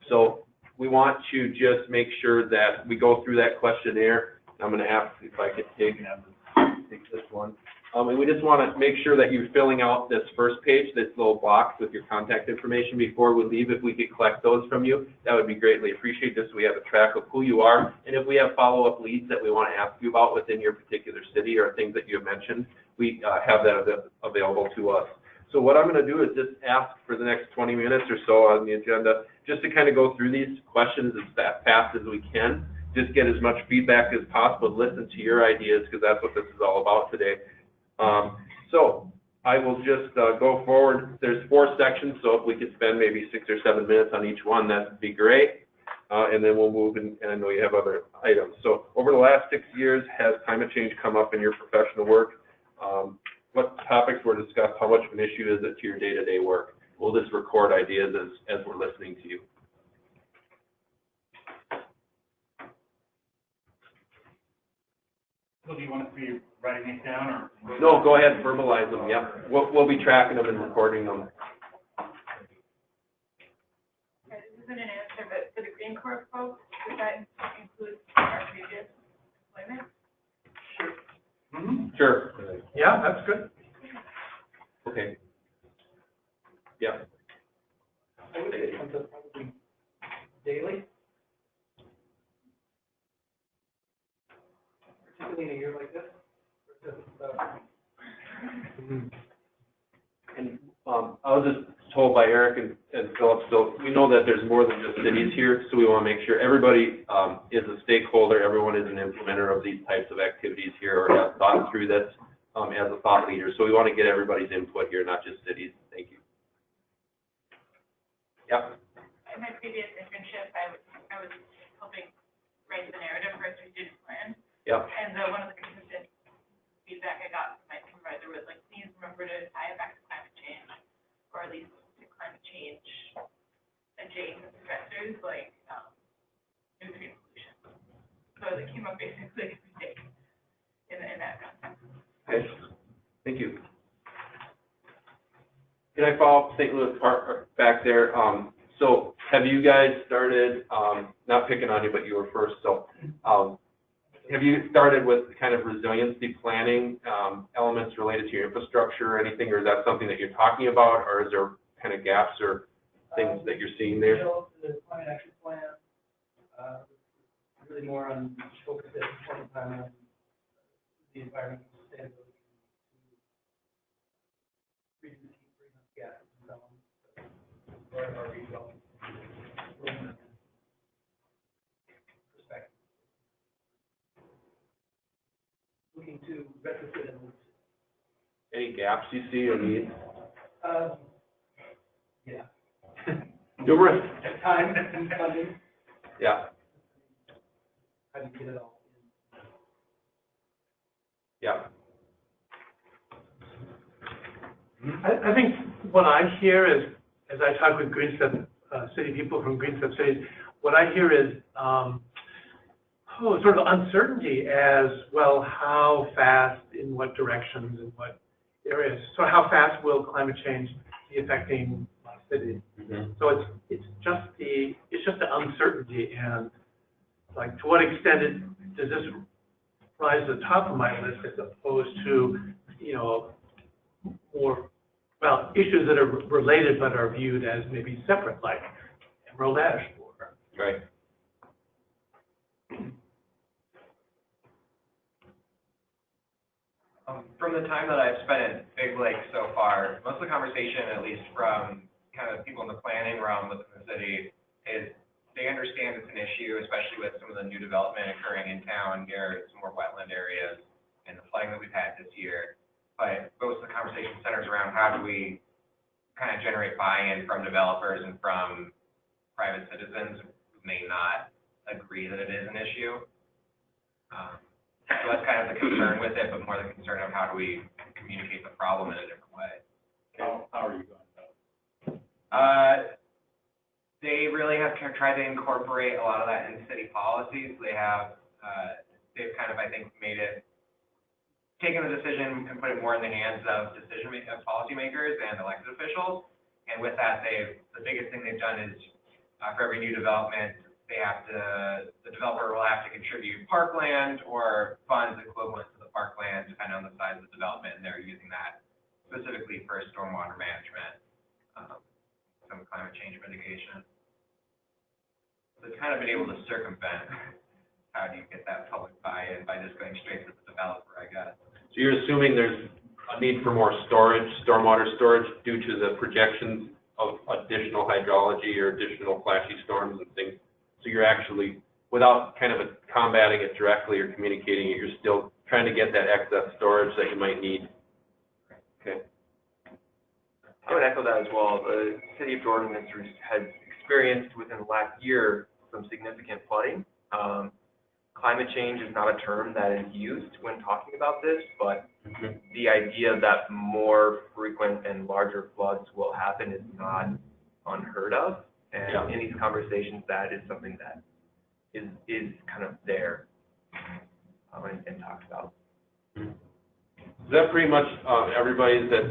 So we want to just make sure that we go through that questionnaire. I'm going to ask if I could take this one. And we just want to make sure that you're filling out this first page, this little box with your contact information before we leave. If we could collect those from you, that would be greatly appreciated, just so we have a track of who you are. And if we have follow-up leads that we want to ask you about within your particular city or things that you have mentioned, we have that available to us. So what I'm going to do is just ask for the next 20 minutes or so on the agenda, just to kind of go through these questions as fast as we can, just get as much feedback as possible, listen to your ideas, because that's what this is all about today. So I will just go forward. There's 4 sections, so if we could spend maybe 6 or 7 minutes on each one, that would be great. And then we'll move, and I know you have other items. So over the last 6 years, has climate change come up in your professional work? What topics were discussed? How much of an issue is it to your day-to-day work? We'll just record ideas as we're listening to you. So do you want us to be writing these down, or? No, go ahead and verbalize them, yep. We'll be tracking them and recording them. This isn't an answer, but for the Green Corp folks, does that include our previous employment? Mm-hmm. Sure. Yeah, that's good. Okay. Yeah. I would say it comes up probably daily. Particularly in a year like this. And I was just told by Eric and Philipp, so we know that there's more than just cities here, so we want to make sure everybody is a stakeholder, everyone is an implementer of these types of activities here, or has thought through this as a thought leader. So we want to get everybody's input here, not just cities. Thank you. Yep. In my previous internship, I was helping write the narrative for a strategic plan. Yep. And one of the consistent feedback I got from my supervisor was like, please remember to tie it back to climate change, or at least to climate change adjacent stressors like nutrient pollution. So it came up basically every day in that context. Okay. Thank you. Can I follow up St. Louis Park back there? So have you guys started, not picking on you, but you were first, so have you started with kind of resiliency planning elements related to your infrastructure or anything, or is that something that you're talking about, or is there kind of gaps or things that you're seeing there? The climate action plan, really more on focus at this point in time on the environmental sustainability to reduce greenhouse gases and so on. Part of our redevelopment perspective. Looking to retrofit and Any gaps you see or need? yeah. Numerous. Time and funding. Yeah. How do you get it all in? Yeah. I think what I hear is, as I talk with GreenStep city people from GreenStep cities, what I hear is sort of uncertainty as well, how fast, in what directions, in what areas. So how fast will climate change be affecting my city? Mm-hmm. So it's just the uncertainty, and like to what extent does this rise to the top of my list as opposed to, you know, more, well, issues that are related but are viewed as maybe separate, like emerald ash or. Right. From the time that I've spent at Big Lake so far, most of the conversation, at least from kind of people in the planning realm within the city, is they understand it's an issue, especially with some of the new development occurring in town near some more wetland areas and the flooding that we've had this year. But most of the conversation centers around how do we kind of generate buy-in from developers and from private citizens who may not agree that it is an issue. So that's kind of the concern with it, but more the concern of how do we communicate the problem in a different way. How are you going about it? They really have tried to incorporate a lot of that into city policies. They have they've kind of, I think, taken the decision and put it more in the hands of policymakers and elected officials. And with that, the biggest thing they've done is, for every new development, the developer will have to contribute parkland or funds equivalent to the parkland, depending on the size of the development, and they're using that specifically for stormwater management, some climate change mitigation. So it's kind of been able to circumvent. How do you get that public buy-in by just going straight to the developer, I guess? So you're assuming there's a need for more storage, stormwater storage, due to the projections of additional hydrology or additional flashy storms and things. So you're actually, without kind of combating it directly or communicating it, you're still trying to get that excess storage that you might need. Okay. I would echo that as well. The city of Jordan has experienced within the last year some significant flooding. Climate change is not a term that is used when talking about this, but the idea that more frequent and larger floods will happen is not unheard of. And in these conversations, that is something that is kind of there and talked about. Is that pretty much everybody that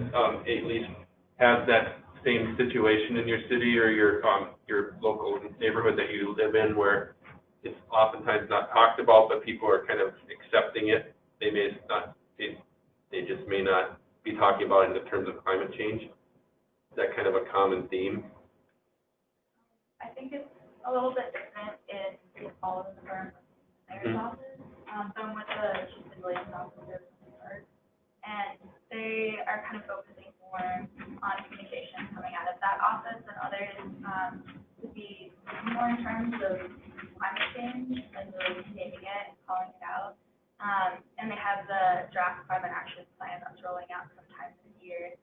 at least has that same situation in your city or your local neighborhood that you live in, where it's oftentimes not talked about, but people are kind of accepting it? They may not, they just may not be talking about it in the terms of climate change. Is that kind of a common theme? I think it's a little bit different in all of the firms in their office. So I'm with the Chief Relations Officer, and they are kind of focusing more on communication coming out of that office, and others would be more in terms of climate change and really naming it and calling it out. And they have the draft climate action plan that's rolling out sometime this year.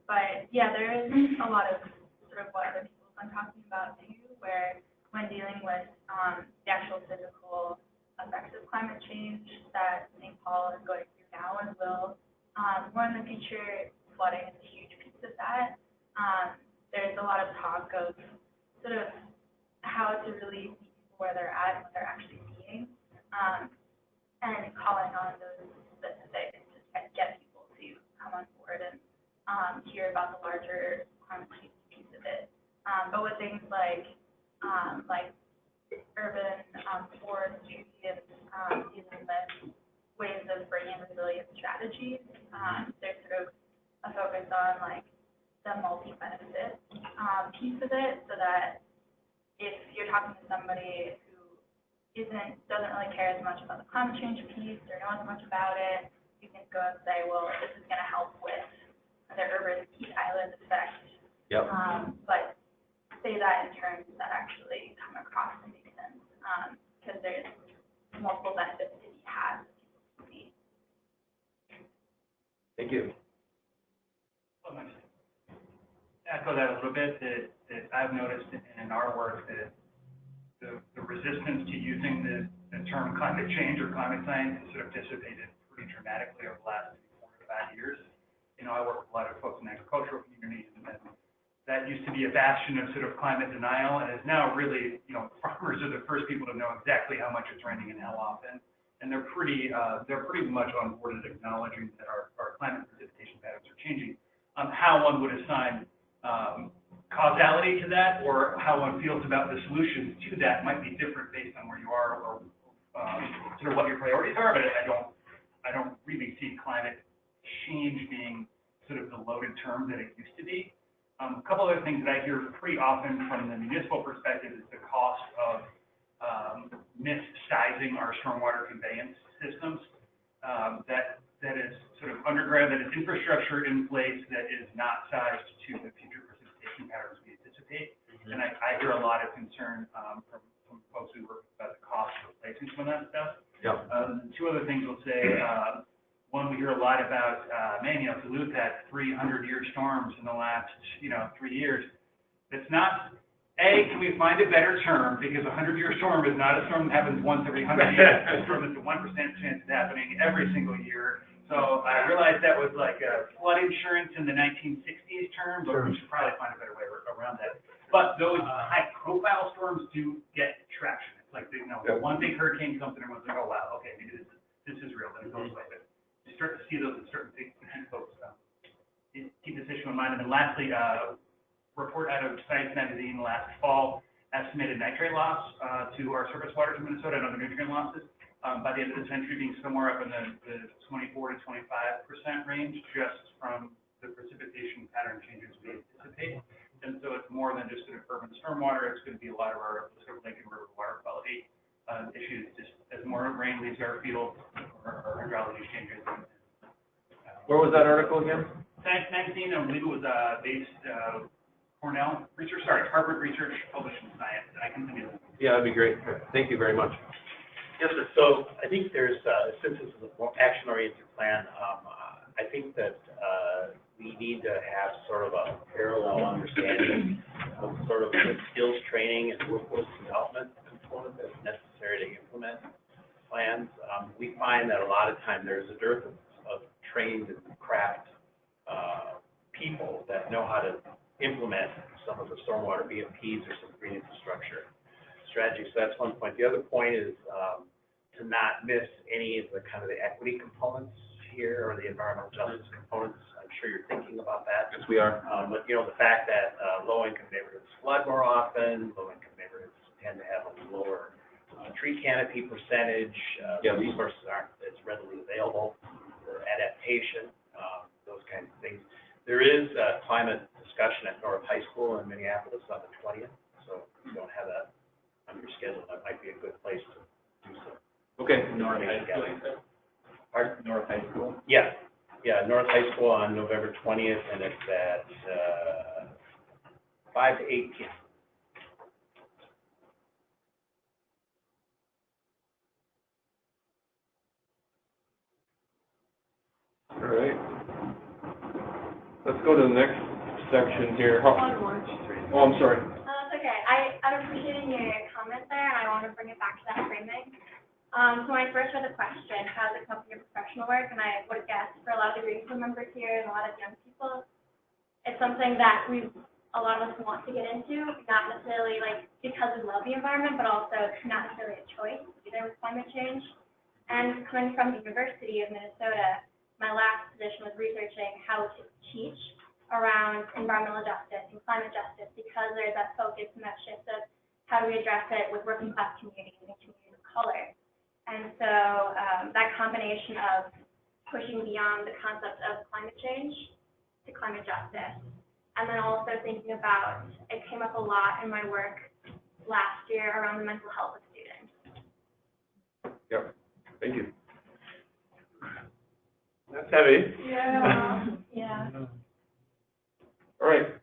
But yeah, there is a lot of sort of what other people have been talking about too, where when dealing with the actual physical effects of climate change that St. Paul is going through now and will, more in the future, flooding is a huge piece of that. There's a lot of talk of sort of how to really meet people where they're at and what they're actually seeing, and calling on those specifics to get people to come on board and hear about the larger climate change piece of it. But with things like urban forestry and dealing with ways of bringing resilient strategies, there's sort of a focus on like the multi-benefit piece of it, so that if you're talking to somebody who doesn't really care as much about the climate change piece or know as much about it, you can go and say, well, this is going to help with the urban heat island effect. Yep. But say that in terms that actually come across and make sense, because there's multiple benefits to be had that people can see. Thank you. Echo that a little bit, that I've noticed in our work that the resistance to using the term climate change or climate science has sort of dissipated pretty dramatically over the last 4 to 5 years. You know, I work with a lot of folks in the agricultural community, and that used to be a bastion of sort of climate denial, and is now really, you know, farmers are the first people to know exactly how much it's raining and how often, and they're pretty much on board with acknowledging that our climate precipitation patterns are changing. How one would assign causality to that, or how one feels about the solutions to that, might be different based on where you are or sort of what your priorities are. But I don't really see climate change being sort of the loaded term that it used to be. A couple other things that I hear pretty often from the municipal perspective is the cost of missizing our stormwater conveyance systems. That is sort of underground, that is infrastructure in place that is not sized to the future precipitation patterns we anticipate. And I hear a lot of concern from folks who work about the cost of replacing some of that stuff. Yep. Two other things we'll say. One, we hear a lot about, Duluth had 300-year storms in the last, 3 years. It's not, can we find a better term? Because a 100-year storm is not a storm that happens once every 100 years. It's a storm that's a 1% chance of happening every single year. So I realized that was like a flood insurance in the 1960s term, but we should probably find a better way around that. But those high-profile storms do get traction. It's like, something, everyone's like, oh, wow, okay, maybe this is real, then it goes away. But you start to see those and start to keep folks, keep this issue in mind. And then lastly, report out of Science Magazine last fall estimated nitrate loss to our surface waters in Minnesota and other nutrient losses by the end of the century being somewhere up in the 24 to 25% range, just from the precipitation pattern changes we anticipate. And so it's more than just an urban stormwater, it's going to be a lot of our sort of lake and river water quality issues, just as more rain leaves our fields, our hydrology changes. Where was that article again? Science Magazine, I believe it was based, Harvard Research published in Science. I can send you that. Yeah, that'd be great. Thank you very much. Yes, sir. So I think there's, since this is a more action-oriented plan, I think that we need to have sort of a parallel understanding of sort of the skills training and workforce development component that's necessary to implement plans. We find that a lot of time there's a dearth of trained and craft people that know how to implement some of the stormwater BMPs or some green infrastructure strategies. So that's one point. The other point is to not miss any of the kind of the equity components here or the environmental justice components. I'm sure you're thinking about that. Yes, we are. But you know, the fact that low-income neighborhoods flood more often, low-income neighborhoods tend to have a lower tree canopy percentage. Yes. Resources aren't as readily available for adaptation, those kinds of things. There is a climate discussion at North High School in Minneapolis on the 20th, so if you don't have that on your schedule, that might be a good place to do so. Okay. North High School. Pardon? North High School? Yeah, North High School on November 20th, and it's at 5 to 8 p.m. All right. Let's go to the next section here. One more. Oh, I'm sorry. That's okay. I'm appreciating your comment there, and I want to bring it back to that framing. So when I first read the question, how does it come from your professional work, and I would have guessed for a lot of the GreenStep members here and a lot of young people, it's something that a lot of us want to get into, not necessarily like because we love the environment, but also not necessarily a choice either with climate change. And coming from the University of Minnesota, my last position was researching how to teach around environmental justice and climate justice because there's that focus and that shift of how do we address it with working class communities and communities of color. And so that combination of pushing beyond the concept of climate change to climate justice, and then also thinking about, it came up a lot in my work last year around the mental health of students. Yep. Thank you. That's heavy. Yeah. Yeah. All right.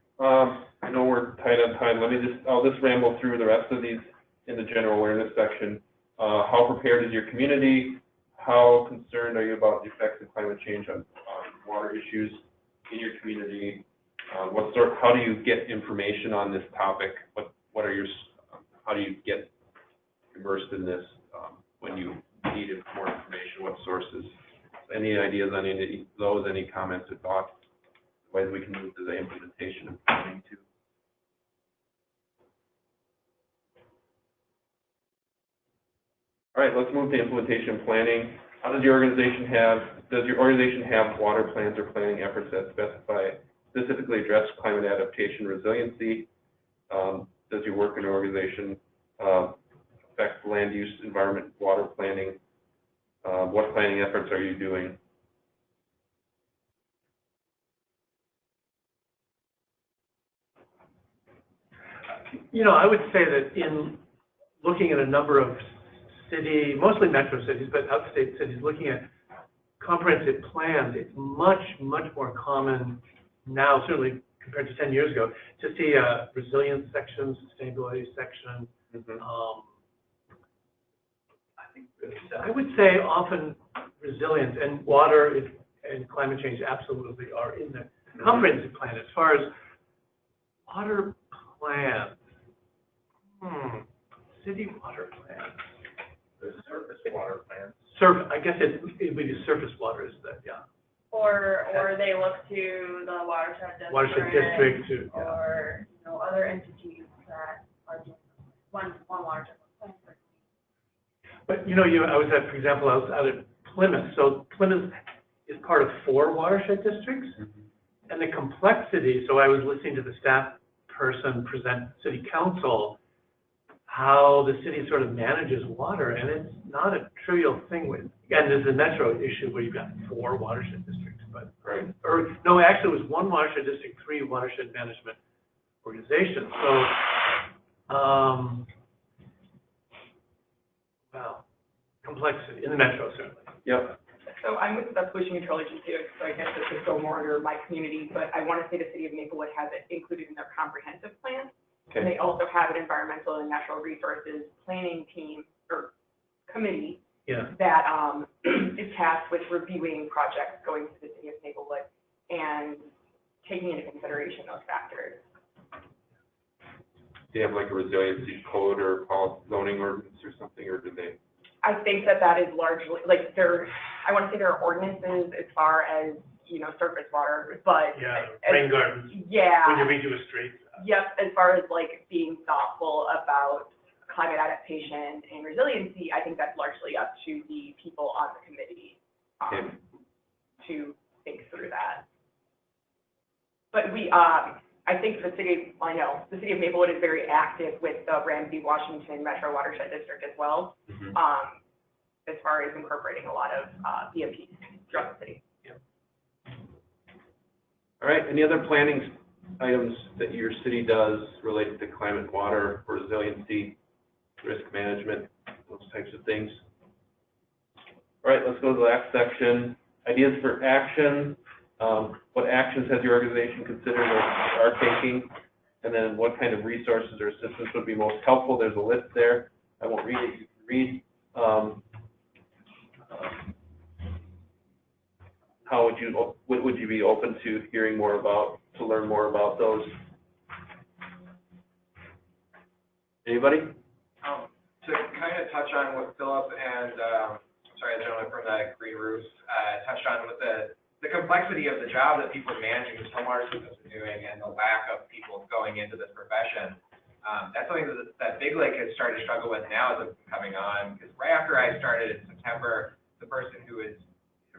I know we're tight on time. I'll just ramble through the rest of these in the general awareness section. How prepared is your community? How concerned are you about the effects of climate change on water issues in your community? How do you get information on this topic? How do you get immersed in this when you need more information? What sources? Any ideas on any of those? Any comments or thoughts? Ways we can move to the implementation and planning too. All right, let's move to implementation planning. Does your organization have water plans or planning efforts that specifically address climate adaptation resiliency? Does your work in your organization affect land use, environment, water planning? What planning efforts are you doing? You know, I would say that in looking at a number of mostly metro cities, but upstate cities, looking at comprehensive plans, it's much, much more common now, certainly compared to 10 years ago, to see a resilience section, sustainability section. I would say often resilience and water and climate change absolutely are in the comprehensive plan. As far as water plans, city water plans. The surface water plans. I guess it would be surface water is that, yeah. Or they look to the watershed district. Watershed district too, yeah. Or, other entities that are doing one watershed plan. But, you know, I was at, for example, I was out at Plymouth. So Plymouth is part of 4 watershed districts. And the complexity, so I was listening to the staff person present city council, how the city sort of manages water, and it's not a trivial thing with, and there's a metro issue where you've got 4 watershed districts, but, or, no, actually it was 1 watershed district, 3 watershed management organizations. So, well, complexity in the metro, certainly. Yep. So I'm with the Pollution Control Agency, so I guess this would go more under my community, but I want to say the city of Maplewood has it included in their comprehensive plan. Okay. And they also have an environmental and natural resources planning team or committee that is tasked with reviewing projects going to the city of Maplewood and taking into consideration those factors. Do you have like a resiliency code or zoning ordinance or something, or do they? I think that is largely, like, I want to say there are ordinances as far as, you know, surface water, but. Yeah, rain gardens. Yeah. When you redo a street. Yep, as far as like being thoughtful about climate adaptation and resiliency, I think that's largely up to the people on the committee to think through that. But I think the city of Maplewood is very active with the Ramsey Washington Metro Watershed District as well, as far as incorporating a lot of BMPs throughout the city. All right, any other planning items that your city does related to climate, water, resiliency, risk management, those types of things? All right, let's go to the last section, ideas for action. What actions has your organization considered or are taking? And then what kind of resources or assistance would be most helpful? There's a list there. I won't read it. You can read. What would you be open to hearing more about, to learn more about those? Anybody? To kind of touch on what Philipp and, the gentleman from the Green Roofs touched on with the complexity of the job that people managing the stormwater systems are doing and the lack of people going into this profession. That's something that Big Lake has started to struggle with now as it's coming on, because right after I started in September, the person who is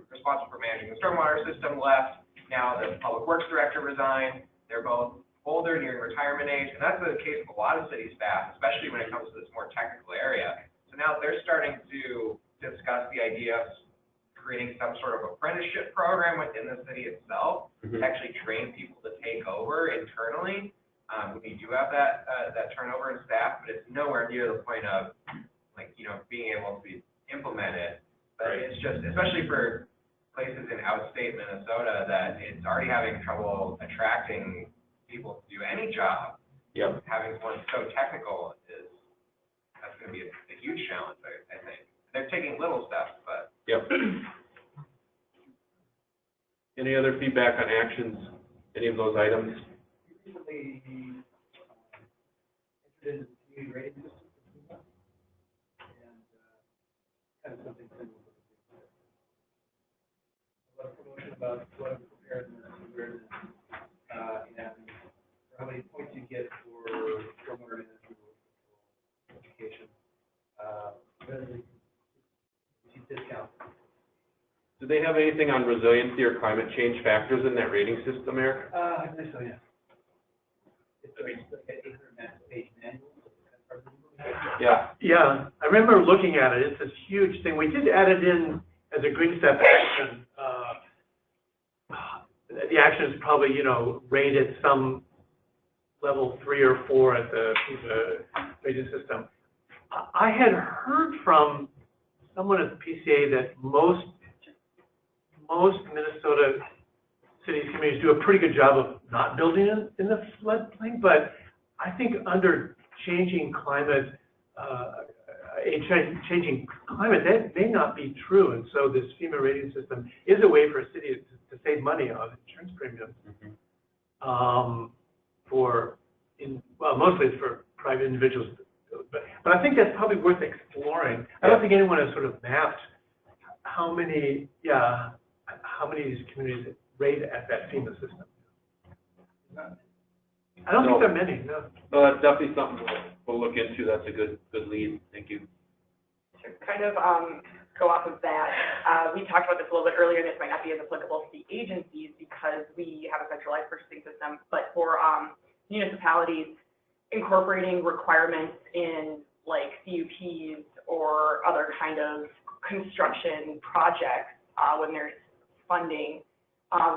responsible for managing the stormwater system left. Now the public works director resigned. They're both older, nearing retirement age, and that's the case of a lot of city staff, especially when it comes to this more technical area. So now they're starting to discuss the idea of creating some sort of apprenticeship program within the city itself to actually train people to take over internally. We do have that turnover in staff, but it's nowhere near the point of being able to be implemented. But it's just, especially for places in outstate Minnesota, that it's already having trouble attracting people to do any job. Yep. Having one so technical that's going to be a huge challenge, I think. They're taking little steps, but. Yep. Any other feedback on actions, any of those items? Recently, entered into the community rating system, and kind of something similar. A lot of promotion about flood preparedness, awareness, and how many points you get for stormwater management education. Discount. Do they have anything on resiliency or climate change factors in that rating system, Eric? I think so, yeah. It's like an 800-page manual. Yeah, I remember looking at it. It's this huge thing. We did add it in as a GreenStep action. The action is probably, rated some level 3 or 4 at the rating system. I had heard from someone at the PCA that most Minnesota cities, communities do a pretty good job of not building in the floodplain, but I think under changing climate, that may not be true, and so this FEMA rating system is a way for a city to save money on insurance premiums. Mostly it's for private individuals, but I think that's probably worth exploring. I don't think anyone has sort of mapped how many of these communities rate at that FEMA system. I don't think there are many, no. No, that's definitely something we'll look into. That's a good lead. Thank you. To kind of go off of that, we talked about this a little bit earlier, and this might not be as applicable to the agencies because we have a centralized purchasing system, but for municipalities, incorporating requirements in like CUPs or other kind of construction projects when there's funding,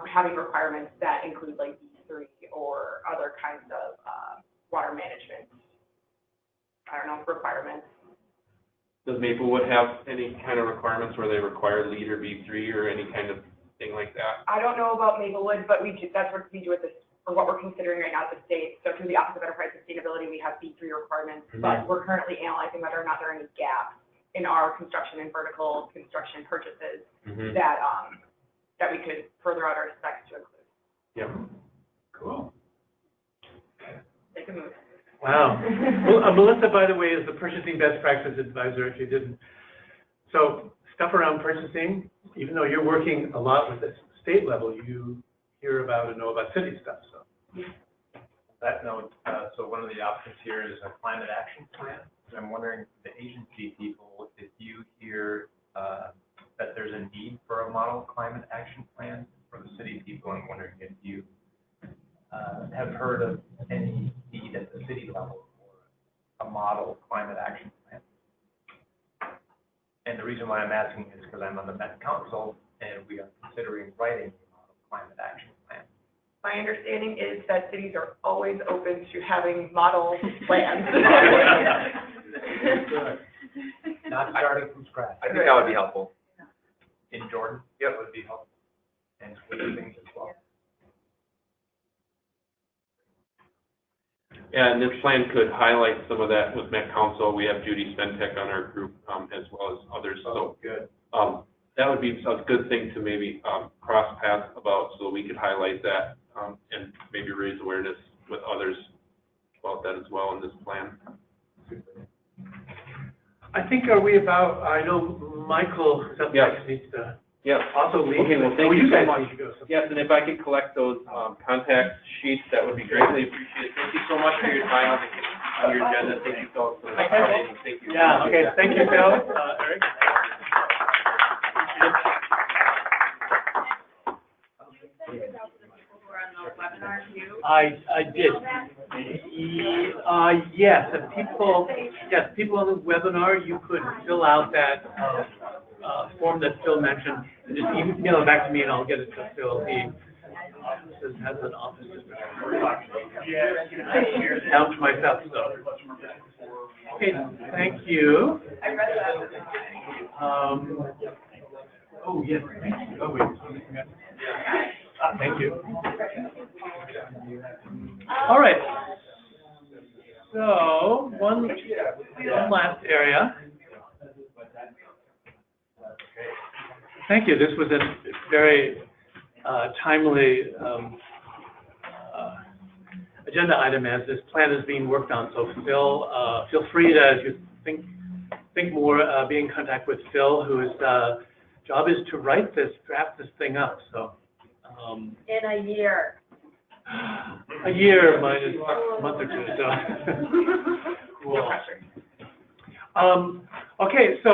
having requirements that include like B3 or other kinds of water management, requirements. Does Maplewood have any kind of requirements where they require LEED or B3 or any kind of thing like that? I don't know about Maplewood, but that's what we do with this, or what we're considering right now at the state. So through the Office of Enterprise Sustainability, we have B3 requirements, but we're currently analyzing whether or not there are any gaps in our construction and vertical construction purchases that we could further out our specs to include. Yep. Cool. Take a move. Wow. Well, Melissa, by the way, is the Purchasing Best Practice Advisor, if you didn't. So stuff around purchasing, even though you're working a lot with the state level, you hear about and know about city stuff, so. That note, so one of the options here is a climate action plan. I'm wondering, the agency people, if you hear that there's a need for a model climate action plan for the city people, I'm wondering if you have heard of any need at the city level for a model climate action plan. And the reason why I'm asking is because I'm on the Met Council and we are considering writing a model climate action plan. My understanding is that cities are always open to having model plans. Good. Not starting from scratch. I think that would be helpful. In Jordan? Yep. Would be helpful. And switch things as well. Yeah, and this plan could highlight some of that with Met Council. We have Judy Spentek on our group as well as others. So good. That would be a good thing to maybe cross paths about, so we could highlight that and maybe raise awareness with others about that as well in this plan. I think, are we about, I know Michael needs to also leave. Okay, well, thank you so much. Go, so. Yes, and if I could collect those contact sheets, that would be greatly appreciated. Thank you so much for your time on your agenda. Thank you, Phil. Thank you. Yeah, okay, thank you, Phil. Eric? I did. Yes, and people on the webinar, you could fill out that form that Phil mentioned, and just email it back to me and I'll get it to Phil. He has an office. Down to myself, so. Okay, thank you. Oh, yes, thank you. Oh, wait. Thank you. All right. So, one last area. Thank you. This was a very timely agenda item as this plan is being worked on. So, Phil, feel free to, as you think more, be in contact with Phil, whose job is to draft this thing up. So. In a year. A year minus a month or two, so. Cool. Okay, so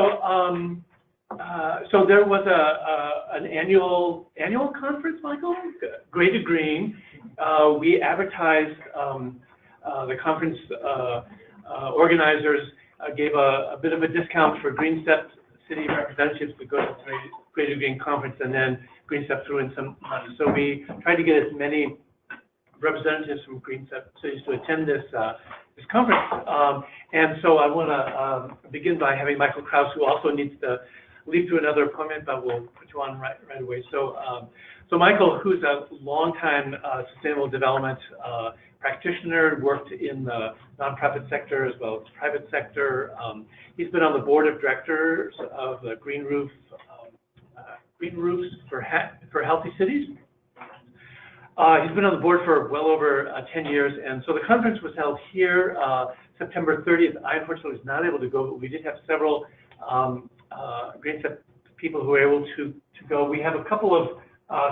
there was an annual conference, Michael, Gray to Green. We advertised the conference organizers gave a bit of a discount for GreenStep city representatives to go to the Gray to Green conference, and then GreenStep threw in some money. So we tried to get as many representatives from GreenStep cities to attend this conference. And so I want to begin by having Michael Krause, who also needs to leave to another appointment, but we'll put you on right away. So Michael, who's a longtime sustainable development practitioner, worked in the nonprofit sector as well as private sector. He's been on the board of directors of the Green Roofs for Healthy Cities. He's been on the board for well over 10 years, and so the conference was held here September 30th. I unfortunately was not able to go, but we did have several GreenStep people who were able to go. We have a couple of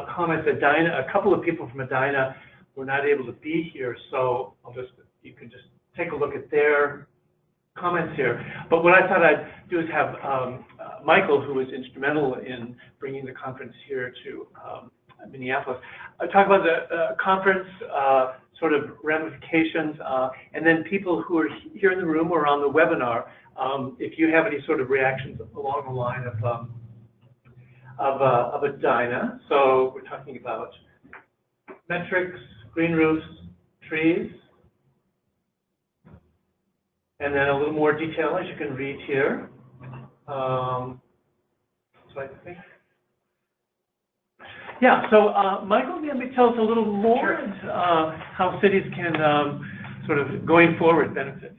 comments. A couple of people from Edina were not able to be here, so you can just take a look at their comments here. But what I thought I'd do is have Michael, who was instrumental in bringing the conference here to Minneapolis, talk about the conference sort of ramifications, and then people who are here in the room or on the webinar, if you have any sort of reactions along the line of a DINA. So we're talking about metrics, green roofs, trees, and then a little more detail, as you can read here. So I think, yeah. So Michael, maybe tell us a little more how cities can sort of going forward benefit.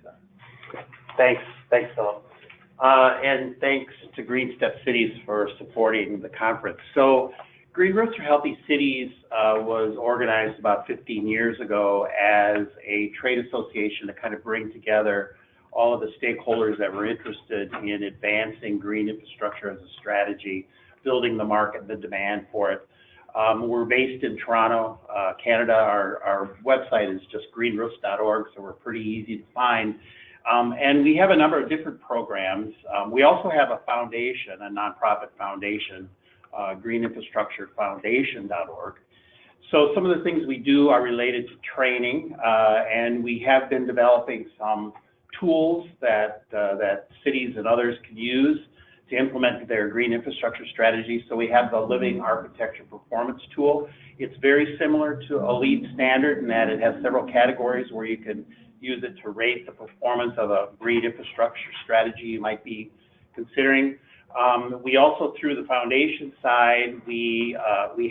Thanks, Philip. And thanks to GreenStep Cities for supporting the conference. So Green Roofs for Healthy Cities was organized about 15 years ago as a trade association to kind of bring together all of the stakeholders that were interested in advancing green infrastructure as a strategy, building the market and the demand for it. We're based in Toronto, Canada. Our website is just greenroofs.org, so we're pretty easy to find. And we have a number of different programs. We also have a foundation, a nonprofit foundation, greeninfrastructurefoundation.org. So some of the things we do are related to training, and we have been developing some tools that cities and others can use to implement their green infrastructure strategy. So we have the Living Architecture Performance Tool. It's very similar to a LEED standard in that it has several categories where you can use it to rate the performance of a green infrastructure strategy you might be considering. We also, through the foundation side, we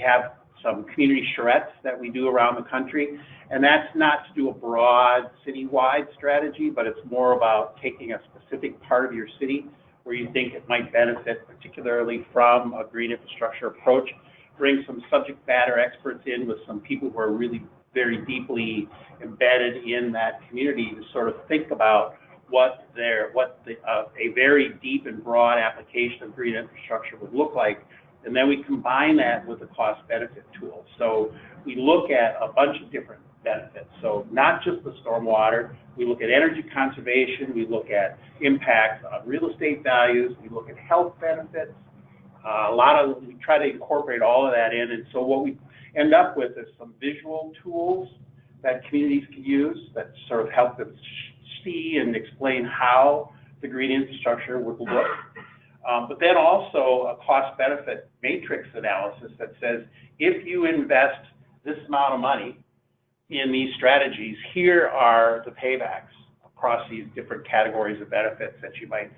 have some community charrettes that we do around the country, and that's not to do a broad citywide strategy, but it's more about taking a specific part of your city where you think it might benefit particularly from a green infrastructure approach, bring some subject matter experts in with some people who are really very deeply embedded in that community to sort of think about a very deep and broad application of green infrastructure would look like. And then we combine that with a cost benefit tool. So we look at a bunch of different benefits. So not just the stormwater, we look at energy conservation, we look at impact on real estate values, we look at health benefits. We try to incorporate all of that in. And so what we end up with is some visual tools that communities can use that sort of help them see and explain how the green infrastructure would look. But then also a cost-benefit matrix analysis that says, if you invest this amount of money in these strategies, here are the paybacks across these different categories of benefits that you might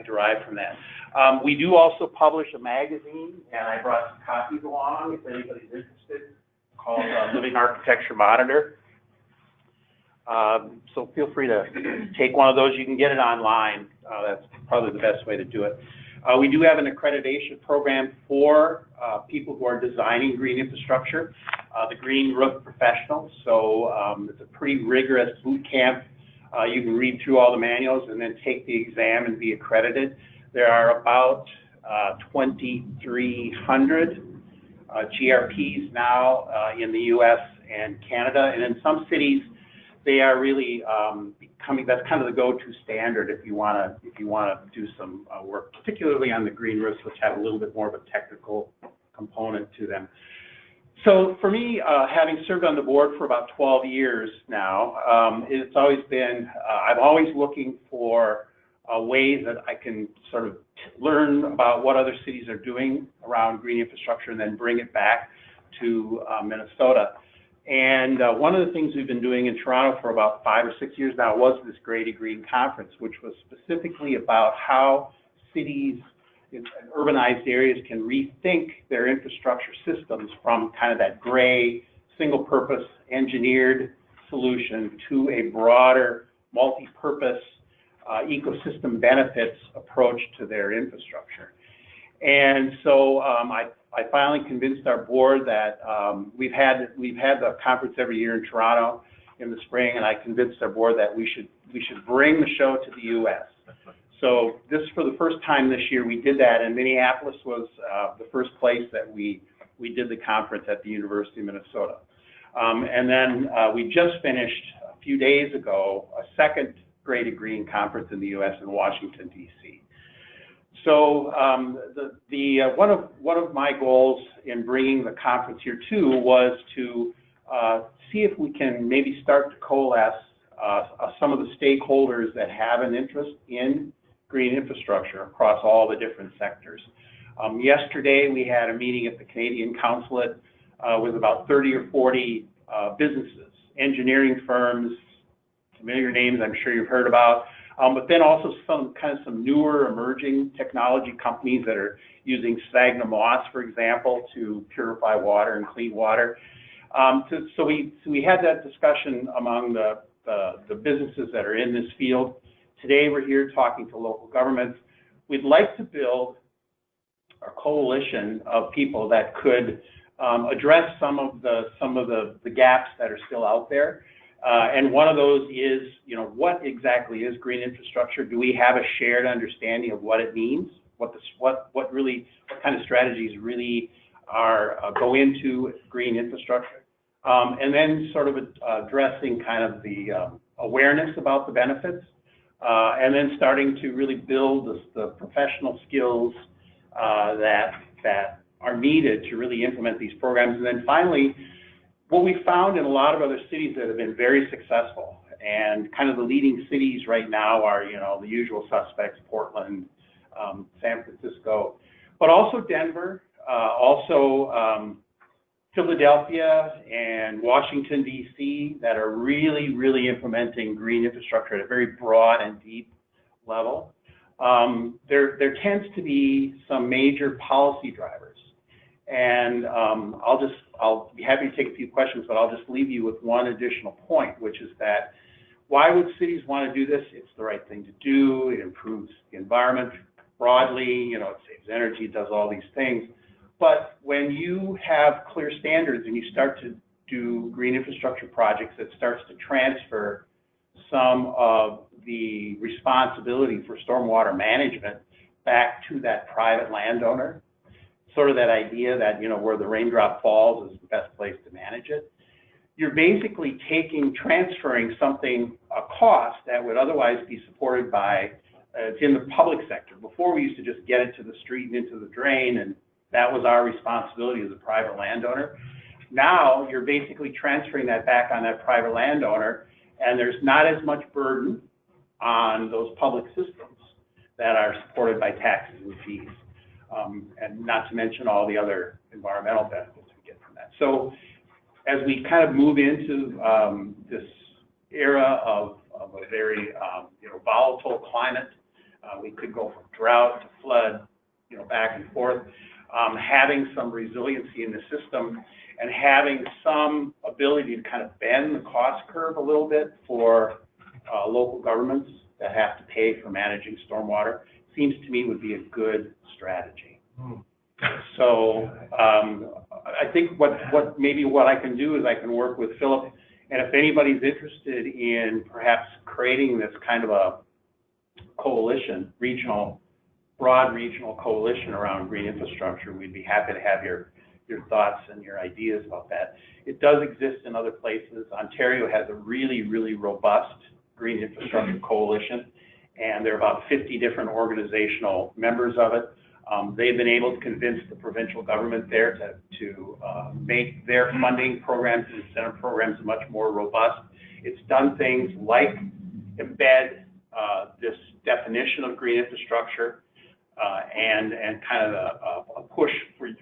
derive from that. We do also publish a magazine, and I brought some copies along if anybody's interested, called Living Architecture Monitor. So feel free to take one of those. You can get it online. That's probably the best way to do it. We do have an accreditation program for people who are designing green infrastructure, the Green Roof Professionals. So it's a pretty rigorous boot camp. You can read through all the manuals and then take the exam and be accredited. There are about 2,300 GRPs now in the U.S. and Canada, and in some cities, they are really becoming. That's kind of the go-to standard if you want to do some work, particularly on the green roofs, which have a little bit more of a technical component to them. So for me, having served on the board for about 12 years now, it's always been, I'm always looking for ways that I can sort of learn about what other cities are doing around green infrastructure and then bring it back to Minnesota. And one of the things we've been doing in Toronto for about 5 or 6 years now was this Grey to Green conference, which was specifically about how cities in urbanized areas can rethink their infrastructure systems from kind of that gray, single-purpose engineered solution to a broader, multi-purpose ecosystem benefits approach to their infrastructure. And so I finally convinced our board that we've had the conference every year in Toronto in the spring, and I convinced our board that we should bring the show to the U.S. So this, for the first time this year, we did that, and Minneapolis was the first place that we did the conference at the University of Minnesota. And then we just finished a few days ago a second integrated green conference in the U.S. in Washington, D.C. So one of my goals in bringing the conference here too was to see if we can maybe start to coalesce some of the stakeholders that have an interest in green infrastructure across all the different sectors. Yesterday we had a meeting at the Canadian Consulate with about 30 or 40 businesses, engineering firms, familiar names I'm sure you've heard about, but then also some newer emerging technology companies that are using sphagnum moss, for example, to purify water and clean water. So we had that discussion among the businesses that are in this field. Today we're here talking to local governments. We'd like to build a coalition of people that could address some of the gaps that are still out there. And one of those is, what exactly is green infrastructure? Do we have a shared understanding of what it means? What kind of strategies really go into green infrastructure? And then sort of addressing kind of the awareness about the benefits, and then starting to really build the professional skills that are needed to really implement these programs. And then finally, what we found in a lot of other cities that have been very successful, and kind of the leading cities right now are, the usual suspects, Portland, San Francisco, but also Denver, also Philadelphia and Washington, D.C., that are really, really implementing green infrastructure at a very broad and deep level. There tends to be some major policy drivers. And I'll be happy to take a few questions, but I'll just leave you with one additional point, which is that why would cities want to do this? It's the right thing to do. It improves the environment broadly. It saves energy, it does all these things. But when you have clear standards and you start to do green infrastructure projects, that starts to transfer some of the responsibility for stormwater management back to that private landowner. Sort of that idea that, where the raindrop falls is the best place to manage it. You're basically transferring a cost that would otherwise be supported by, it's in the public sector. Before we used to just get it to the street and into the drain, and that was our responsibility as a private landowner. Now you're basically transferring that back on that private landowner, and there's not as much burden on those public systems that are supported by taxes and fees. And not to mention all the other environmental benefits we get from that. So as we kind of move into this era of a very volatile climate, we could go from drought to flood, back and forth. Having some resiliency in the system and having some ability to kind of bend the cost curve a little bit for local governments that have to pay for managing stormwater seems to me would be a good strategy. So I think what I can do is I can work with Philipp, and if anybody's interested in perhaps creating this kind of a coalition, broad regional coalition around green infrastructure, we'd be happy to have your thoughts and your ideas about that. It does exist in other places. Ontario has a really, really robust green infrastructure coalition, and there are about 50 different organizational members of it. They've been able to convince the provincial government there to make their funding programs and incentive programs much more robust. It's done things like embed this definition of green infrastructure and kind of a push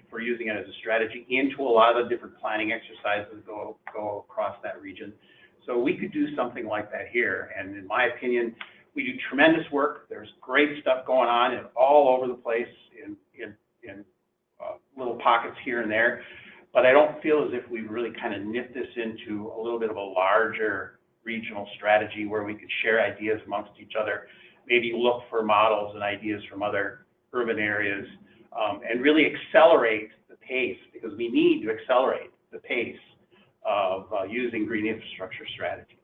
for using it as a strategy into a lot of the different planning exercises that go across that region. So we could do something like that here, and in my opinion, we do tremendous work. There's great stuff going on all over the place in little pockets here and there, but I don't feel as if we really kind of knit this into a little bit of a larger regional strategy where we could share ideas amongst each other, maybe look for models and ideas from other urban areas, and really accelerate the pace, because we need to accelerate the pace of using green infrastructure strategies.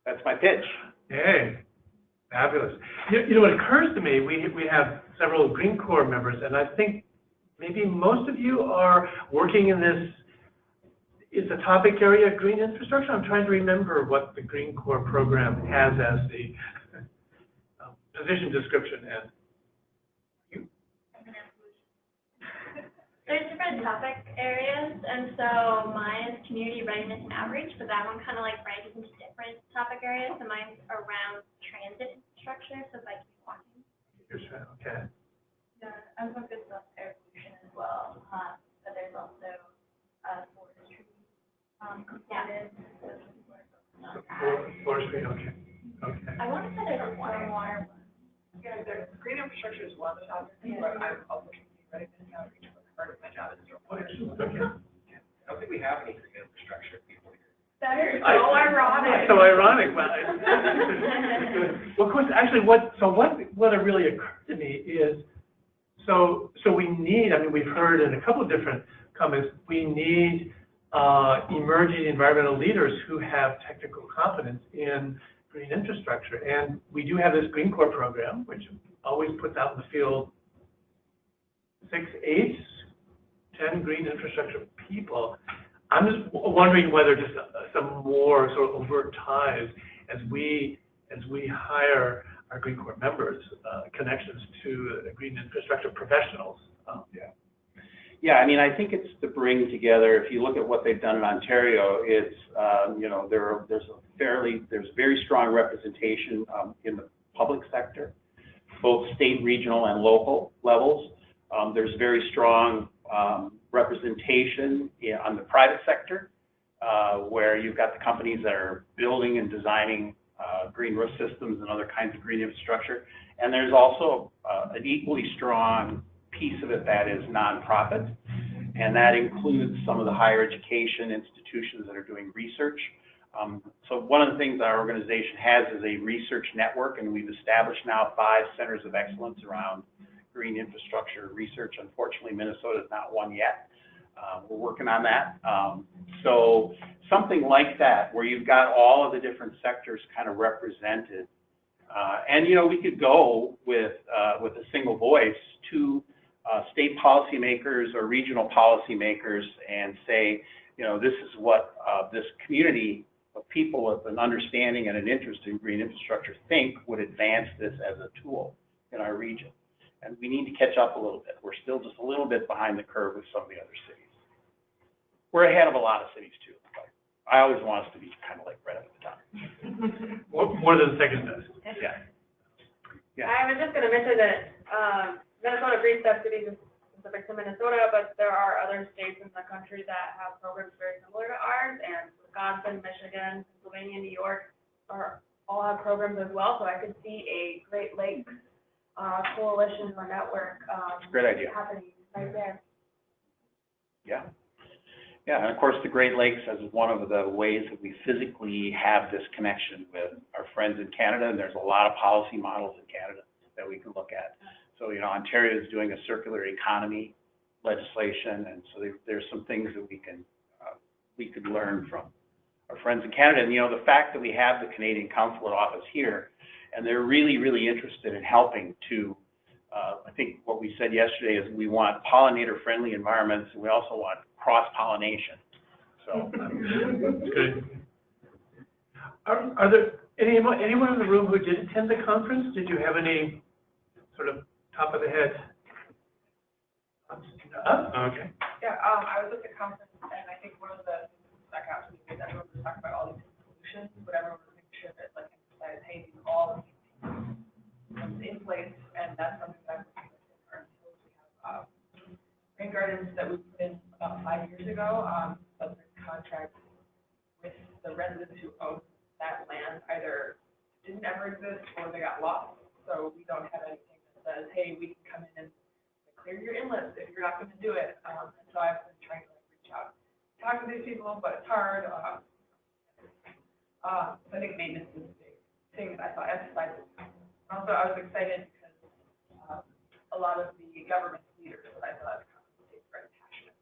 That's my pitch. Hey, fabulous. It occurs to me, we have several Green Corps members, and I think maybe most of you are working in this is the topic area green infrastructure? I'm trying to remember what the Green Corps program has as the position description and. There's different topic areas, and so mine is community readiness and outreach, but that one kind of like breaks into different topic areas. So mine's around transit infrastructure, so like walking. Okay. Yeah, I'm focused on air pollution as well, but there's also forestry components. Forestry, okay. Okay. I want to say there's a stormwater one. Yeah, there's, green infrastructure is one topic, but I'm also community readiness and outreach. Part of my job is stormwater. Okay. I don't think we have any green infrastructure people here. That is so ironic. So ironic, well, well, of course, actually, what really occurred to me is, so we need, I mean, we've heard in a couple of different comments, we need emerging environmental leaders who have technical competence in green infrastructure. And we do have this Green Corps program, which always puts out in the field 6, 8, 10 green infrastructure people. I'm just wondering whether just some more sort of overt ties as we hire our Green Corps members, connections to green infrastructure professionals. Yeah, I mean, I think it's to bring together, if you look at what they've done in Ontario, it's, you know, there's very strong representation in the public sector, both state, regional, and local levels. There's very strong representation on the private sector, where you've got the companies that are building and designing green roof systems and other kinds of green infrastructure. And there's also an equally strong piece of it that is nonprofit, and that includes some of the higher education institutions that are doing research. So one of the things our organization has is a research network, and we've established now 5 centers of excellence around green infrastructure research. Unfortunately, Minnesota is not one yet. We're working on that. So something like that, where you've got all of the different sectors kind of represented. And, you know, we could go with a single voice to state policymakers or regional policymakers and say, you know, this is what this community of people with an understanding and an interest in green infrastructure think would advance this as a tool in our region. And we need to catch up a little bit. We're still just a little bit behind the curve with some of the other cities. We're ahead of a lot of cities too, but I always want us to be kind of like right up at the top. More than the second best. Yeah. Yeah. I was just going to mention that Minnesota GreenStep cities is specific to Minnesota, but there are other states in the country that have programs very similar to ours, and Wisconsin, Michigan, Pennsylvania, New York all have programs as well. So I could see a Great Lakes coalition or network great idea. happening right there. Yeah. Yeah, and of course, the Great Lakes is one of the ways that we physically have this connection with our friends in Canada, and there's a lot of policy models in Canada that we can look at. So, you know, Ontario is doing a circular economy legislation, and so there's some things that we could learn from our friends in Canada. And, you know, the fact that we have the Canadian Consulate office here, and they're really, really interested in helping to, I think what we said yesterday is we want pollinator-friendly environments, and we also want cross-pollination. So, good. Are there anyone in the room who did attend the conference? Did you have any sort of top of the head? Okay. Yeah, I was at the conference, and I think one of the things that stuck out to me is everyone was talking about all these solutions, but everyone was making sure that, like, emphasize, hey, these all in place, and that's something that I'm looking at in our utilities. We have rain gardens that we put in about 5 years ago, but the contract with the residents who own that land either didn't ever exist or they got lost. So we don't have anything that says, hey, we can come in and clear your inlets if you're not going to do it. And so I've been trying to reach out, talk to these people, but it's hard. So I think maintenance is a big thing that I thought emphasized. Also, I was excited because a lot of the government leaders that I thought were very passionate.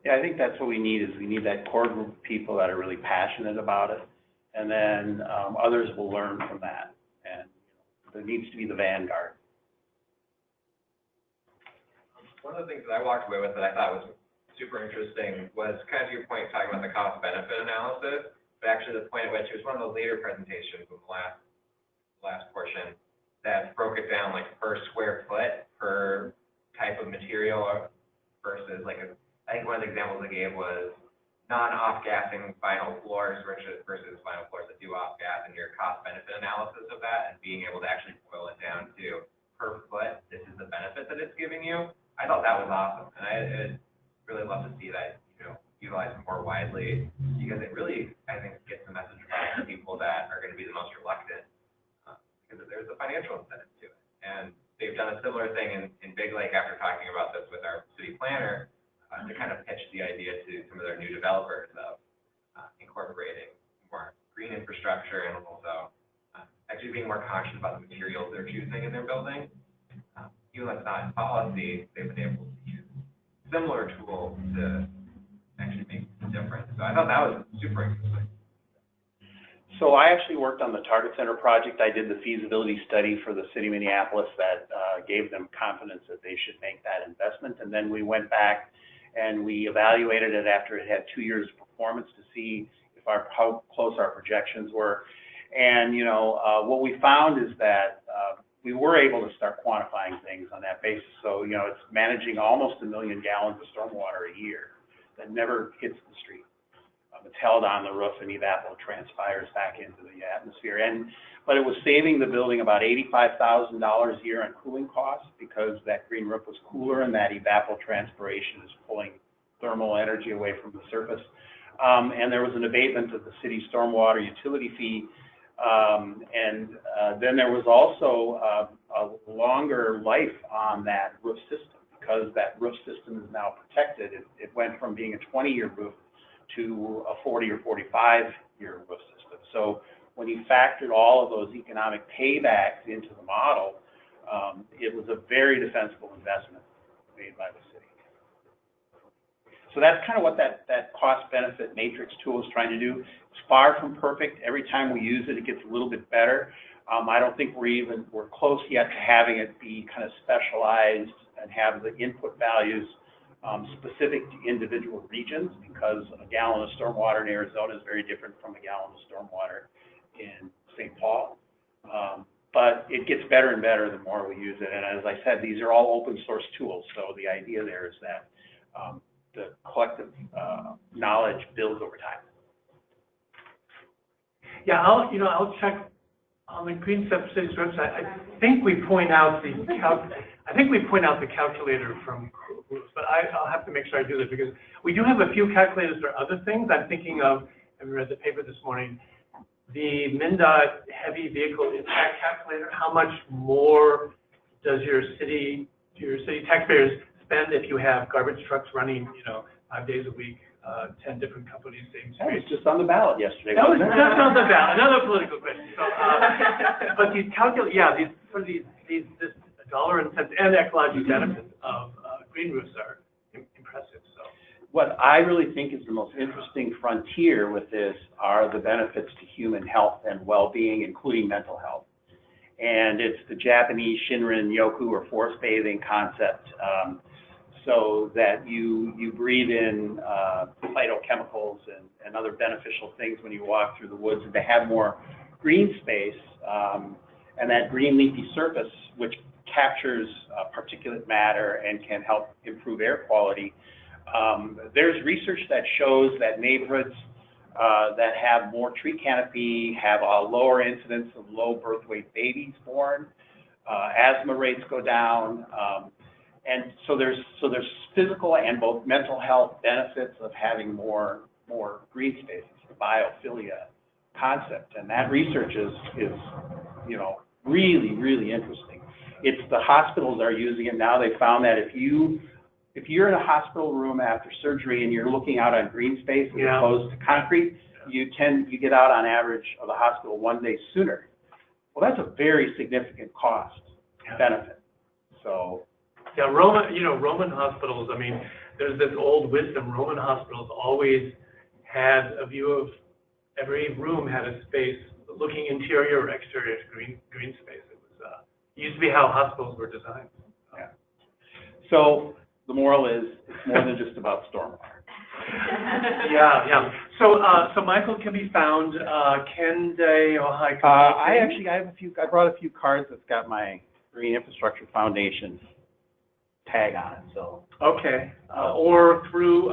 yeah, I think that's what we need is we need that core group of people that are really passionate about it, and then others will learn from that. And you know, there needs to be the vanguard. one of the things that I walked away with that I thought was super interesting was kind of to your point, talking about the cost benefit analysis, but actually the point at which it was one of the later presentations in the last portion that broke it down like per square foot, per type of material versus like I think one of the examples I gave was non-off-gassing vinyl floors versus vinyl floors that do off-gas, and your cost-benefit analysis of that, and being able to actually boil it down to per foot, this is the benefit that it's giving you. I thought that was awesome, and I'd really love to see that, utilized more widely, because it really, I think, gets the message across to people that are going to be the most reluctant, because there's a financial incentive to it. And they've done a similar thing in Big Lake after talking about this with our city planner, to kind of pitch the idea to some of their new developers of incorporating more green infrastructure and also actually being more conscious about the materials they're choosing in their building. Even though it's not in policy, they've been able to use similar tools to actually make a difference. So I thought that was super interesting. So I actually worked on the Target Center project. I did the feasibility study for the city of Minneapolis that gave them confidence that they should make that investment. And then we went back and we evaluated it after it had 2 years of performance to see how close our projections were. And, what we found is that we were able to start quantifying things on that basis. So, it's managing almost 1 million gallons of stormwater a year that never hits the street. It's held on the roof and evapotranspires back into the atmosphere. But it was saving the building about $85,000 a year on cooling costs because that green roof was cooler and that evapotranspiration is pulling thermal energy away from the surface. And there was an abatement of the city's stormwater utility fee. Then there was also a longer life on that roof system because that roof system is now protected. It went from being a 20-year roof to a 40 or 45-year roof system. So when you factored all of those economic paybacks into the model, it was a very defensible investment made by the city. So that's kind of what that cost-benefit matrix tool is trying to do. It's far from perfect. Every time we use it, it gets a little bit better. I don't think we're close yet to having it be kind of specialized and have the input values specific to individual regions, because a gallon of stormwater in Arizona is very different from a gallon of stormwater in St. Paul. But it gets better and better the more we use it. And as I said, these are all open source tools. So the idea there is that the collective knowledge builds over time. Yeah, I'll check on the GreenStep City's website. I think we point out the calculator from, but I'll have to make sure I do this because we do have a few calculators for other things. I'm thinking of, I read the paper this morning, the MnDOT heavy vehicle impact calculator. How much more does your city taxpayers spend if you have garbage trucks running, 5 days a week, 10 different companies, same space? That was just on the ballot yesterday. That was just on the ballot. Another political question. So, but these this dollar and cents and ecological benefits of green roofs are impressive. So, what I really think is the most interesting frontier with this are the benefits to human health and well-being, including mental health. And it's the Japanese Shinrin Yoku or forest bathing concept, so that you breathe in phytochemicals and other beneficial things when you walk through the woods, and to have more green space and that green leafy surface, which captures particulate matter and can help improve air quality. There's research that shows that neighborhoods that have more tree canopy have a lower incidence of low birth weight babies born, asthma rates go down, and so there's physical and both mental health benefits of having more green spaces, the biophilia concept, and that research is really interesting. It's the hospitals are using it now. They found that if you're in a hospital room after surgery and you're looking out on green space as opposed to concrete, you get out on average of the hospital 1 day sooner. Well, that's a very significant cost benefit. So. Yeah, Roman hospitals, I mean, there's this old wisdom. Roman hospitals always had a view of every room had a space looking interior or exterior to green space. It was used to be how hospitals were designed. Yeah. So the moral is, it's more than just about stormwater. Yeah. So Michael can be found, can they, or how? I brought a few cards that's got my Green Infrastructure Foundation tag on it, so. Okay, or through,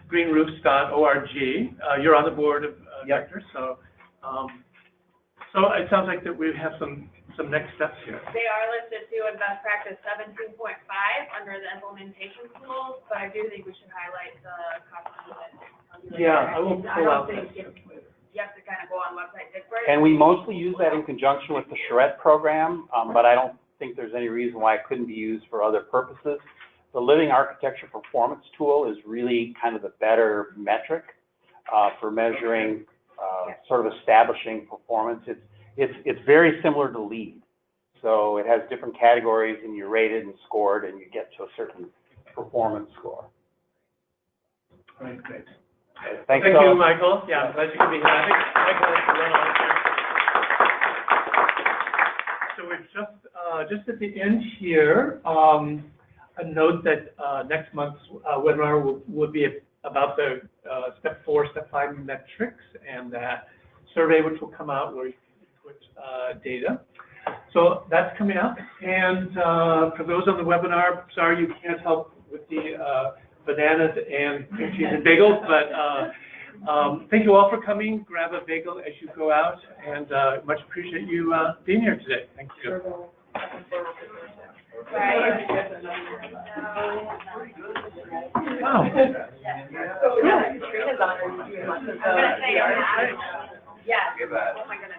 greenroofs.org. You're on the board of directors, so, so it sounds like that we have some next steps here. They are listed too in best practice 17.5 under the implementation tools, but I do think we should highlight the cost of it. Yeah, I will pull out this. You have to kind of go on website. And we mostly use that in conjunction with the charrette program, but I don't think there's any reason why it couldn't be used for other purposes. The Living Architecture Performance Tool is really kind of the better metric for measuring, sort of establishing performance. It's very similar to LEED. So it has different categories, and you're rated and scored, and you get to a certain performance score. Right, great. Okay, Thank you, Michael. Yeah, I'm glad you could be here. I think Michael has to run on. So we're just at the end here. A note that next month's webinar will be about the step 4, step 5 metrics, and that survey which will come out where you can put data. So that's coming up. And for those on the webinar, sorry you can't help with the bananas and cream cheese and bagels, but thank you all for coming. Grab a bagel as you go out, and much appreciate you being here today. Thank you. Yeah. Oh my goodness.